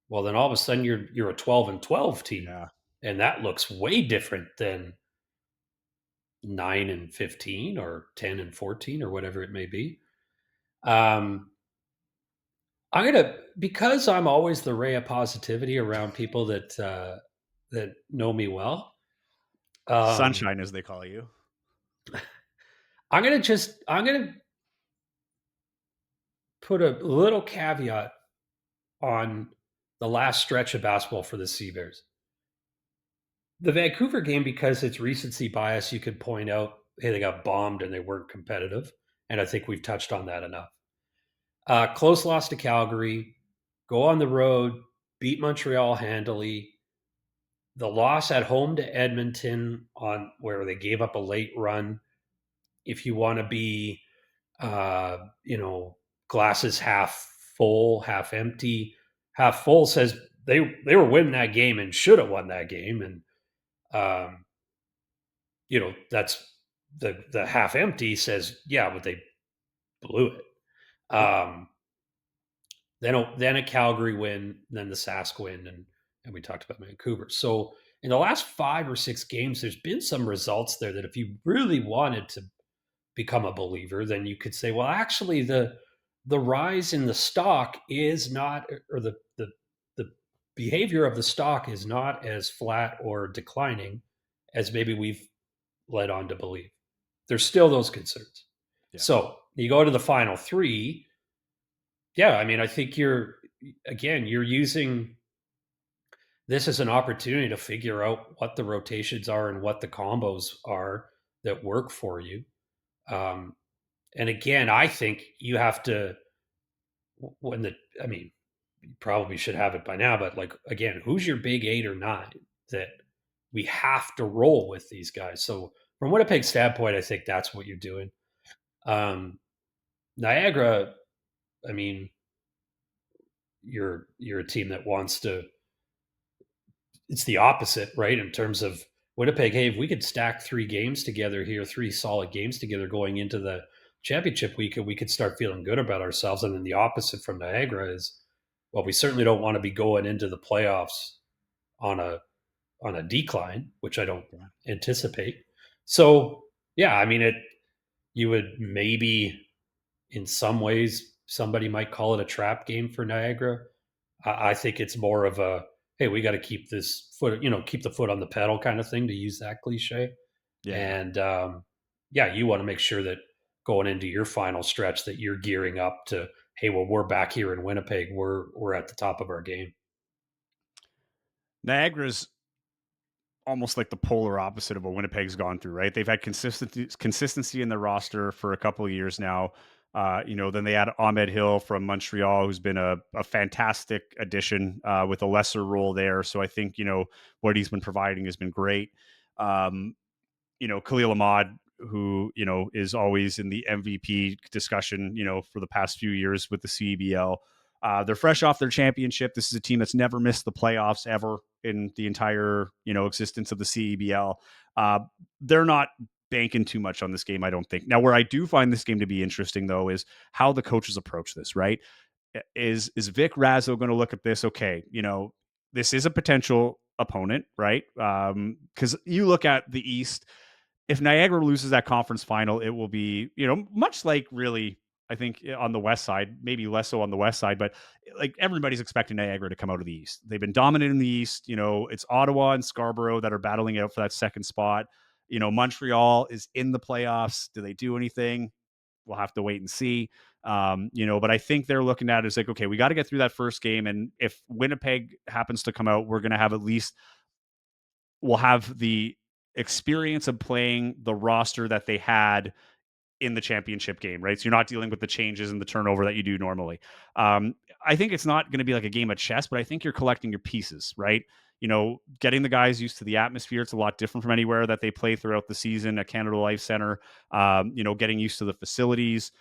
well, then all of a sudden you're a 12-12 team, Yeah. and that looks way different than 9-15 or 10-14 or whatever it may be. Because I'm always the ray of positivity around people that know me well. Sunshine, as they call you. I'm gonna put a little caveat on the last stretch of basketball for the Sea Bears. The Vancouver game, because it's recency bias, you could point out, hey, they got bombed and they weren't competitive. And I think we've touched on that enough. Close loss to Calgary, go on the road, beat Montreal handily. The loss at home to Edmonton, on where they gave up a late run. If you want to be, glasses half full, half empty, half full says they were winning that game and should have won that game. And, that's the half empty says, yeah, but they blew it. Then a Calgary win, then the Sask win, and we talked about Vancouver. So in the last 5 or 6 games, there's been some results there that if you really wanted to become a believer, then you could say, well, actually the rise in the stock is not, or the behavior of the stock is not as flat or declining as maybe we've led on to believe. There's still those concerns. Yeah. So you go to the final 3. Yeah, I mean, I think you're using this as an opportunity to figure out what the rotations are and what the combos are that work for you. And again, I think you have to, you probably should have it by now, but like, again, who's your big 8 or 9 that we have to roll with these guys? So from Winnipeg's standpoint, I think that's what you're doing. Niagara, I mean, you're a team that wants to. It's the opposite, right? In terms of Winnipeg, hey, if we could stack 3 games together here, 3 solid games together going into the championship week, we could start feeling good about ourselves. And then the opposite from Niagara is, well, we certainly don't want to be going into the playoffs on a decline, which I don't Yeah. anticipate. So yeah, I mean, it you would maybe in some ways somebody might call it a trap game for Niagara. I think it's more of a, hey, we got to keep this foot, keep the foot on the pedal kind of thing, to use that cliche. Yeah. And yeah, you want to make sure that going into your final stretch that you're gearing up to, hey, well, we're back here in Winnipeg, we're at the top of our game. Niagara's almost like the polar opposite of what Winnipeg's gone through, right? They've had consistency in the roster for a couple of years now. Then they had Ahmed Hill from Montreal, who's been a fantastic addition with a lesser role there. So I think, what he's been providing has been great. Um, Khalil Ahmad, who, is always in the MVP discussion, for the past few years with the CEBL. They're fresh off their championship. This is a team that's never missed the playoffs ever in the entire, existence of the CEBL. They're not banking too much on this game, I don't think. Now, where I do find this game to be interesting, though, is how the coaches approach this, right? Is Vic Razzo going to look at this? Okay, this is a potential opponent, right? Because you look at the East, if Niagara loses that conference final, it will be, much like really, I think on the West side, maybe less so on the West side, but like everybody's expecting Niagara to come out of the East. They've been dominant in the East. It's Ottawa and Scarborough that are battling out for that second spot. Montreal is in the playoffs. Do they do anything? We'll have to wait and see. But I think they're looking at it as like, okay, we got to get through that first game. And if Winnipeg happens to come out, we're going to have at least, we'll have the experience of playing the roster that they had in the championship game, right? So you're not dealing with the changes and the turnover that you do normally. I think it's not going to be like a game of chess, but I think you're collecting your pieces, right? Getting the guys used to the atmosphere. It's a lot different from anywhere that they play throughout the season at Canada Life Center. Getting used to the facilities,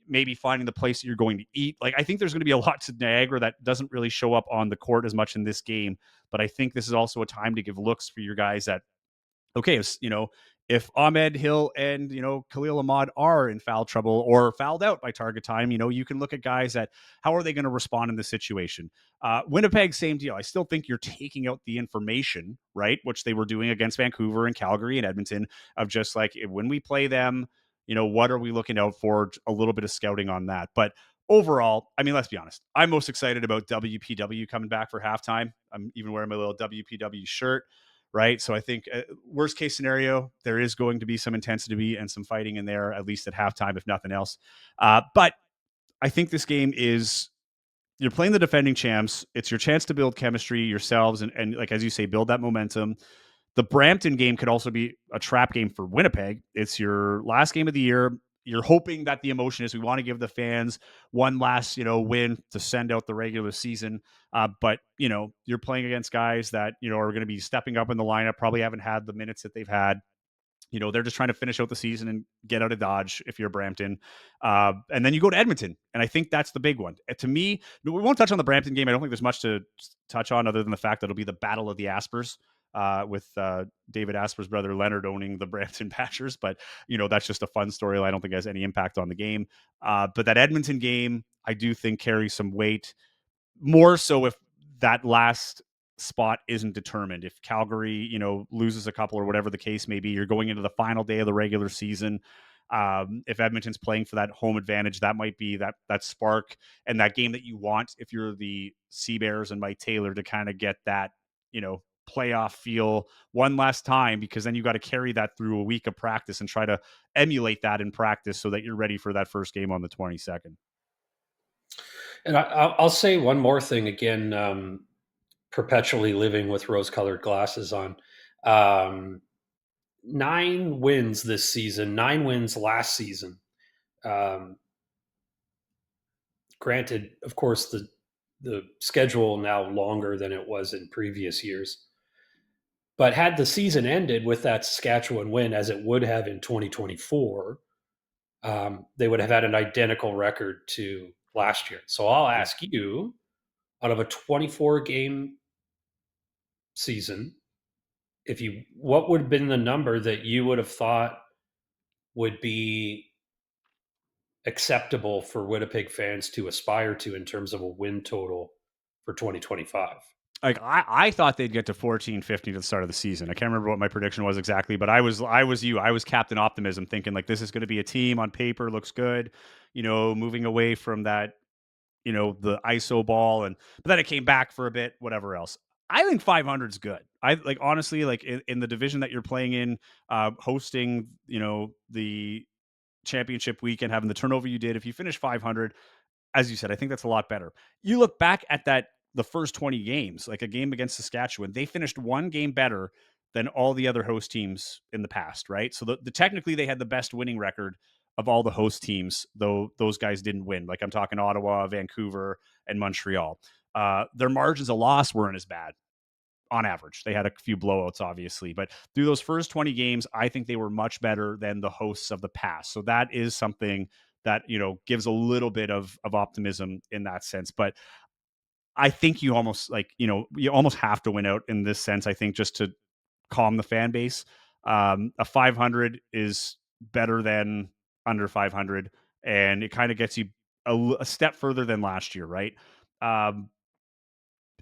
maybe finding the place that you're going to eat. Like, I think there's going to be a lot to Niagara that doesn't really show up on the court as much in this game. But I think this is also a time to give looks for your guys that, okay, if Ahmed Hill and, Khalil Ahmad are in foul trouble or fouled out by target time, you can look at guys that, how are they going to respond in this situation? Winnipeg, same deal. I still think you're taking out the information, right? Which they were doing against Vancouver and Calgary and Edmonton, of just like, when we play them, what are we looking out for? A little bit of scouting on that. But overall, I mean, let's be honest. I'm most excited about WPW coming back for halftime. I'm even wearing my little WPW shirt, right? So I think worst case scenario, there is going to be some intensity and some fighting in there, at least at halftime, if nothing else. But I think this game is, you're playing the defending champs. It's your chance to build chemistry yourselves and like, as you say, build that momentum. The Brampton game could also be a trap game for Winnipeg. It's your last game of the year. You're hoping that the emotion is, we want to give the fans one last, win to send out the regular season. But, you're playing against guys that, are going to be stepping up in the lineup, probably haven't had the minutes that they've had. They're just trying to finish out the season and get out of Dodge if you're Brampton. And then you go to Edmonton. And I think that's the big one. To me, we won't touch on the Brampton game. I don't think there's much to touch on other than the fact that it'll be the Battle of the Aspers. With David Asper's brother Leonard owning the Brampton Patchers. But, that's just a fun story. I don't think it has any impact on the game. But that Edmonton game, I do think carries some weight, more so if that last spot isn't determined. If Calgary, loses a couple or whatever the case may be, you're going into the final day of the regular season. If Edmonton's playing for that home advantage, that might be that spark and that game that you want if you're the Sea Bears and Mike Taylor, to kind of get that, playoff feel one last time, because then you got to carry that through a week of practice and try to emulate that in practice so that you're ready for that first game on the 22nd. And I'll say one more thing again, perpetually living with rose-colored glasses on. 9 wins this season, 9 wins last season. Granted, of course, the schedule now longer than it was in previous years. But had the season ended with that Saskatchewan win, as it would have in 2024, they would have had an identical record to last year. So I'll ask you, out of a 24 game season, what would have been the number that you would have thought would be acceptable for Winnipeg fans to aspire to in terms of a win total for 2025? Like I thought they'd get to 14, 15 at the start of the season. I can't remember what my prediction was exactly, but I was Captain Optimism, thinking like this is going to be a team on paper looks good, moving away from that, the ISO ball, and but then it came back for a bit, whatever else. I think 500 is good. I like honestly like in the division that you're playing in, hosting, the championship week and having the turnover you did. If you finish 500, as you said, I think that's a lot better. You look back at the first 20 games, like a game against Saskatchewan, they finished one game better than all the other host teams in the past, right? So technically they had the best winning record of all the host teams, though those guys didn't win. Like I'm talking Ottawa, Vancouver, and Montreal. Their margins of loss weren't as bad on average. They had a few blowouts, obviously, but through those first 20 games, I think they were much better than the hosts of the past. So that is something that, gives a little bit of optimism in that sense. But I think you almost you almost have to win out in this sense, I think, just to calm the fan base. A 500 is better than under 500, and it kind of gets you a step further than last year, right? Um,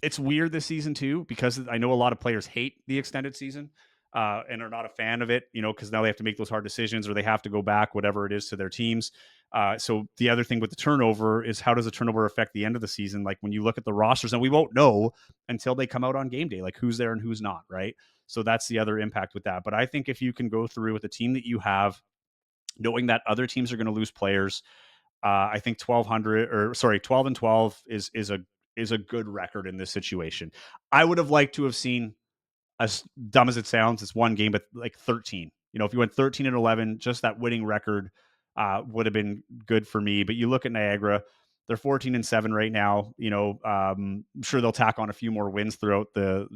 it's weird this season too, because I know a lot of players hate the extended season, and are not a fan of it, because now they have to make those hard decisions or they have to go back, whatever it is, to their teams. So the other thing with the turnover is, how does the turnover affect the end of the season? Like when you look at the rosters, and we won't know until they come out on game day, like who's there and who's not, right? So that's the other impact with that. But I think if you can go through with the team that you have, knowing that other teams are going to lose players, I think 12 and 12 is a good record in this situation. I would have liked to have seen, as dumb as it sounds, it's one game, but like 13. If you went 13 and 11, just that winning record would have been good for me. But you look at Niagara, they're 14 and 7 right now. I'm sure they'll tack on a few more wins throughout to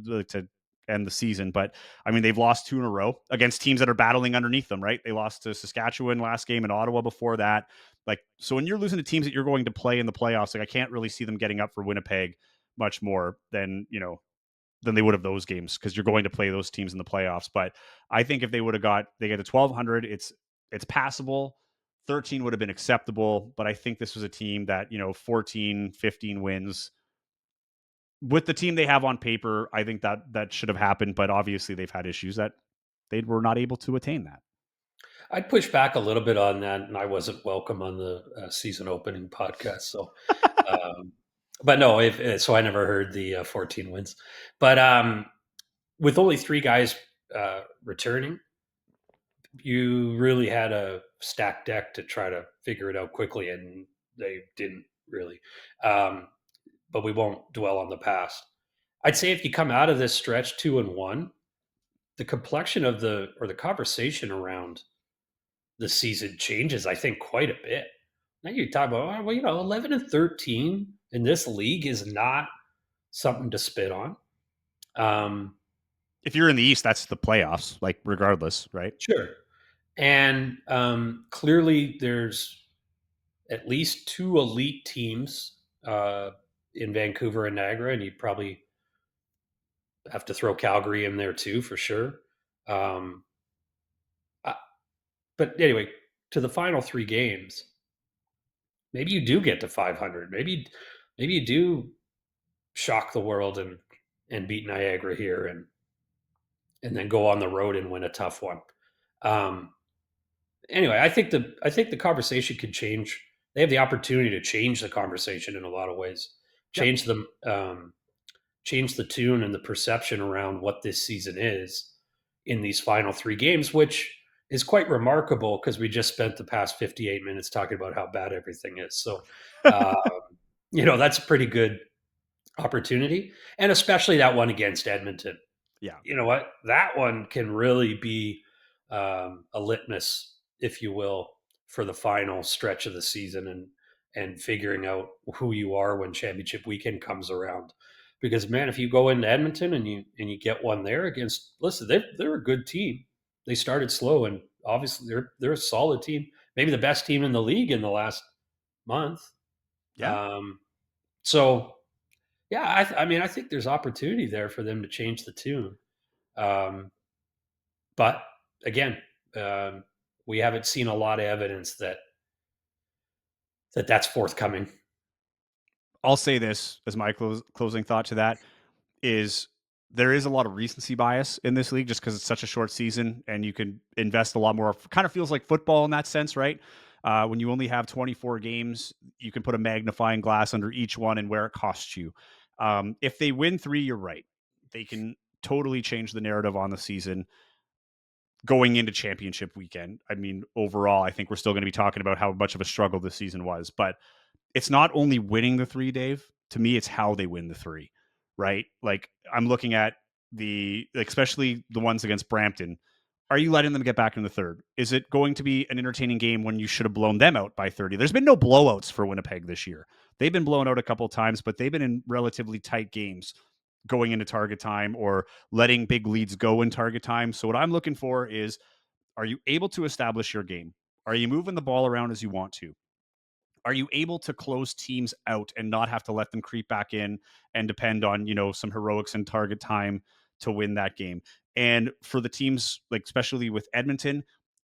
end the season. But I mean, they've lost 2 in a row against teams that are battling underneath them, right? They lost to Saskatchewan last game and Ottawa before that. Like, so when you're losing to teams that you're going to play in the playoffs, like I can't really see them getting up for Winnipeg much more than they would have those games, because you're going to play those teams in the playoffs. But I think if they get to 1200, it's passable. 13 would have been acceptable, but I think this was a team that, 14, 15 wins with the team they have on paper. I think that should have happened, but obviously they've had issues that they were not able to attain that. I'd push back a little bit on that, and I wasn't welcome on the season opening podcast. So, um, but no, so I never heard the 14 wins. But with only 3 guys returning, you really had a stacked deck to try to figure it out quickly, and they didn't really. But we won't dwell on the past. I'd say if you come out of this stretch 2-1, the complexion of the conversation around the season changes, I think, quite a bit. Now you talk about, well, 11 and 13 in this league is not something to spit on. If you're in the East, that's the playoffs, like regardless, right? Sure. And clearly there's at least 2 elite teams in Vancouver and Niagara, and you probably have to throw Calgary in there too, for sure. Um, but anyway, to the final 3 games, maybe you do get to 500. Maybe you do shock the world and beat Niagara here, and then go on the road and win a tough one. Anyway, I think the conversation could change. They have the opportunity to change the conversation in a lot of ways. Yep. Change the tune and the perception around what this season is in these final 3 games, which is quite remarkable because we just spent the past 58 minutes talking about how bad everything is. So, uh, that's a pretty good opportunity, and especially that one against Edmonton. Yeah. You know what? That one can really be a litmus, if you will, for the final stretch of the season, and figuring out who you are when championship weekend comes around. Because man, if you go into Edmonton and you get one there against, listen, they're a good team. They started slow, and obviously they're a solid team, maybe the best team in the league in the last month. Yeah. Um, so Yeah, I mean, I think there's opportunity there for them to change the tune. Um, but again, um, we haven't seen a lot of evidence that that's forthcoming. I'll say this as my closing thought to that is there is a lot of recency bias in this league just because it's such a short season and you can invest a lot more. Kind of feels like football in that sense, right? When you only have 24 games, you can put a magnifying glass under each one and where it costs you. If they win three, you're right. They can totally change the narrative on the season going into championship weekend. I mean, overall, I think we're still going to be talking about how much of a struggle this season was, but it's not only winning the three, Dave. To me, it's how they win the three, right? Like I'm looking at especially the ones against Brampton. Are you letting them get back in the third? Is it going to be an entertaining game when you should have blown them out by 30? There's been no blowouts for Winnipeg this year. They've been blown out a couple of times, but they've been in relatively tight games going into target time or letting big leads go in target time. So what I'm looking for is, are you able to establish your game? Are you moving the ball around as you want to? Are you able to close teams out and not have to let them creep back in and depend on, some heroics and target time to win that game? And for the teams, like especially with Edmonton,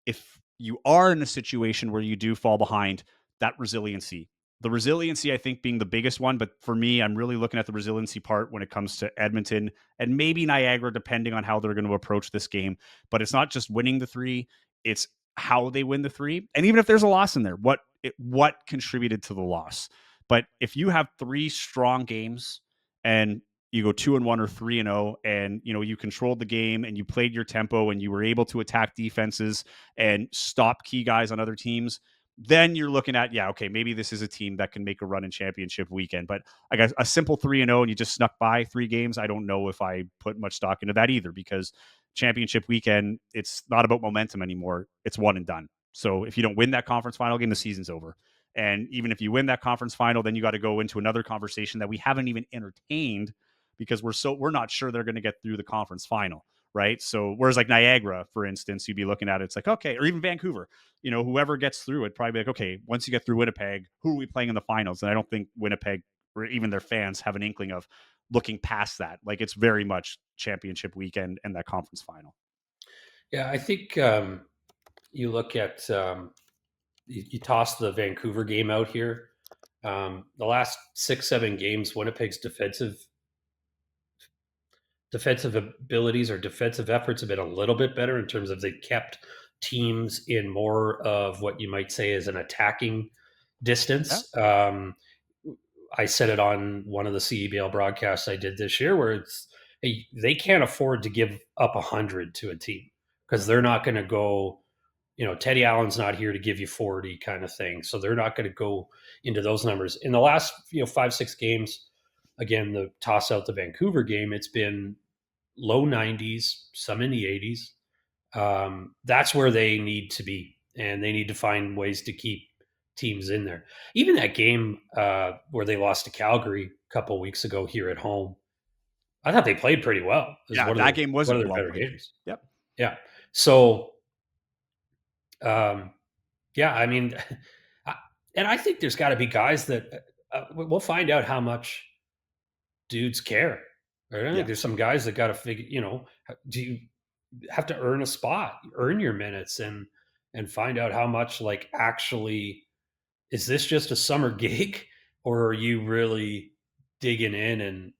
if you are in a situation where you do fall behind, that resiliency. The resiliency, I think, being the biggest one. But for me, I'm really looking at the resiliency part when it comes to Edmonton and maybe Niagara, depending on how they're going to approach this game. But it's not just winning the three, it's how they win the three. And even if there's a loss in there, what contributed to the loss. But if you have three strong games and you go 2-1 or 3-0, and you controlled the game and you played your tempo and you were able to attack defenses and stop key guys on other teams, then you're looking at, yeah, okay, maybe this is a team that can make a run in championship weekend. But I guess a simple 3-0 and you just snuck by three games, I don't know if I put much stock into that either, because championship weekend, it's not about momentum anymore. It's one and done. So if you don't win that conference final game, the season's over. And even if you win that conference final, then you got to go into another conversation that we haven't even entertained because we're not sure they're going to get through the conference final, right? So whereas like Niagara, for instance, you'd be looking at it, it's like, okay, or even Vancouver, whoever gets through it, probably be like, okay, once you get through Winnipeg, who are we playing in the finals? And I don't think Winnipeg or even their fans have an inkling of looking past that. Like it's very much championship weekend and that conference final. Yeah, I think you look at you toss the Vancouver game out here. The last 6-7 games, Winnipeg's defensive abilities or defensive efforts have been a little bit better in terms of they kept teams in more of what you might say is an attacking Yeah. distance. I said it on one of the CEBL broadcasts I did this year, where it's hey, they can't afford to give up 100 to a team because they're not going to go. Teddy Allen's not here to give you 40 kind of thing, so they're not going to go into those numbers. In the last 5-6 games, again, the toss out the Vancouver game, it's been low 90s, some in the 80s. That's where they need to be, and they need to find ways to keep teams in there. Even that game where they lost to Calgary a couple of weeks ago here at home, I thought they played pretty well. It was Yeah, that game was a one of their better blowout. games. Yep. Yeah. So, um, yeah, I mean, and I think there's got to be guys that we'll find out how much dudes care. Right? I think Yeah. there's some guys that got to figure. Do you have to earn a spot, earn your minutes, and find out how much like actually is this just a summer gig, or are you really digging in and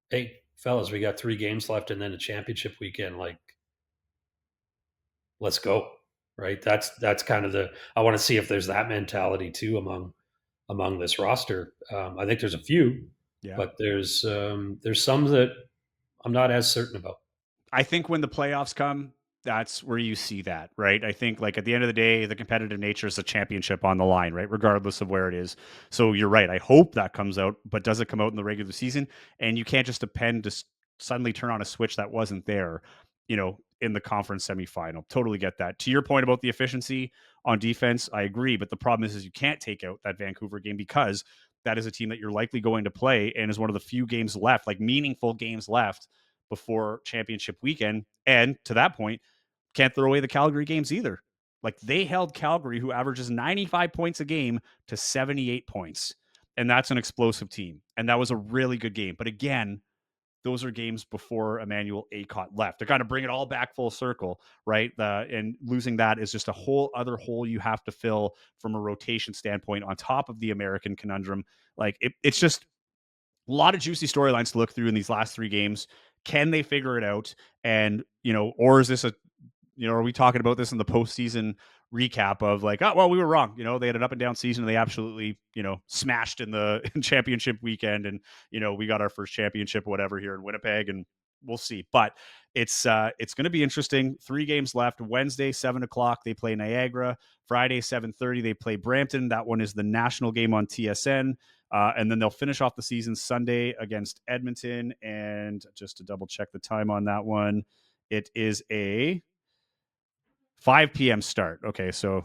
hey fellas, we got 3 games left and then a championship weekend, like let's go. Right, that's kind of the I want to see if there's that mentality too among this roster. I think there's a few, Yeah. but there's some that I'm not as certain about. I think when the playoffs come, that's where you see that, right? I think like at the end of the day, the competitive nature is a championship on the line, right? Regardless of where it is. So you're right. I hope that comes out, but does it come out in the regular season? And you can't just depend to suddenly turn on a switch that wasn't there, in the conference semifinal. Totally get that. To your point about the efficiency on defense, I agree. But the problem is you can't take out that Vancouver game because that is a team that you're likely going to play and is one of the few games left, like meaningful games left before championship weekend. And to that point, can't throw away the Calgary games either. Like they held Calgary, who averages 95 points a game, to 78 points. and that's an explosive team. And that was a really good game. But again, those are games before Emmanuel Akot left. They're kind of bring it all back full circle, right? And losing that is just a whole other hole you have to fill from a rotation standpoint on top of the American conundrum. Like it's just a lot of juicy storylines to look through in these last 3 games. Can they figure it out? And, or is this are we talking about this in the postseason recap of like, oh, well, we were wrong. They had an up and down season and they absolutely, smashed in the championship weekend. And, we got our first championship, whatever, here in Winnipeg, and we'll see. But it's going to be interesting. 3 games left. Wednesday, 7:00, they play Niagara. Friday, 7:30, they play Brampton. That one is the national game on TSN. And then they'll finish off the season Sunday against Edmonton. And just to double check the time on that one, it is a 5 p.m. start. Okay, so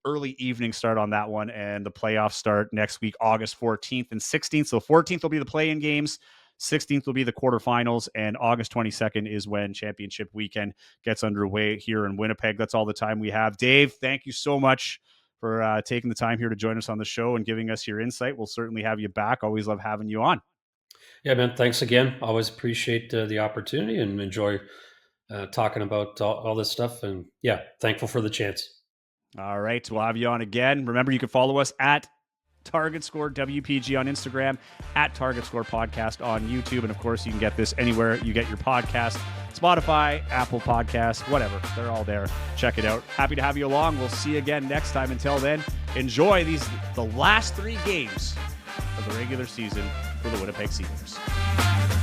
early evening start on that one, and the playoffs start next week, August 14th and 16th. So 14th will be the play-in games, 16th will be the quarterfinals, and August 22nd is when championship weekend gets underway here in Winnipeg. That's all the time we have. Dave, thank you so much for taking the time here to join us on the show and giving us your insight. We'll certainly have you back. Always love having you on. Yeah, man. Thanks again. Always appreciate the opportunity and enjoy talking about all this stuff. And yeah, thankful for the chance. All right. We'll have you on again. Remember, you can follow us at Target Score WPG on Instagram, at Target Score Podcast on YouTube. And of course, you can get this anywhere you get your podcast, Spotify, Apple Podcasts, whatever. They're all there. Check it out. Happy to have you along. We'll see you again next time. Until then, enjoy the last 3 games of the regular season for the Winnipeg Sealers.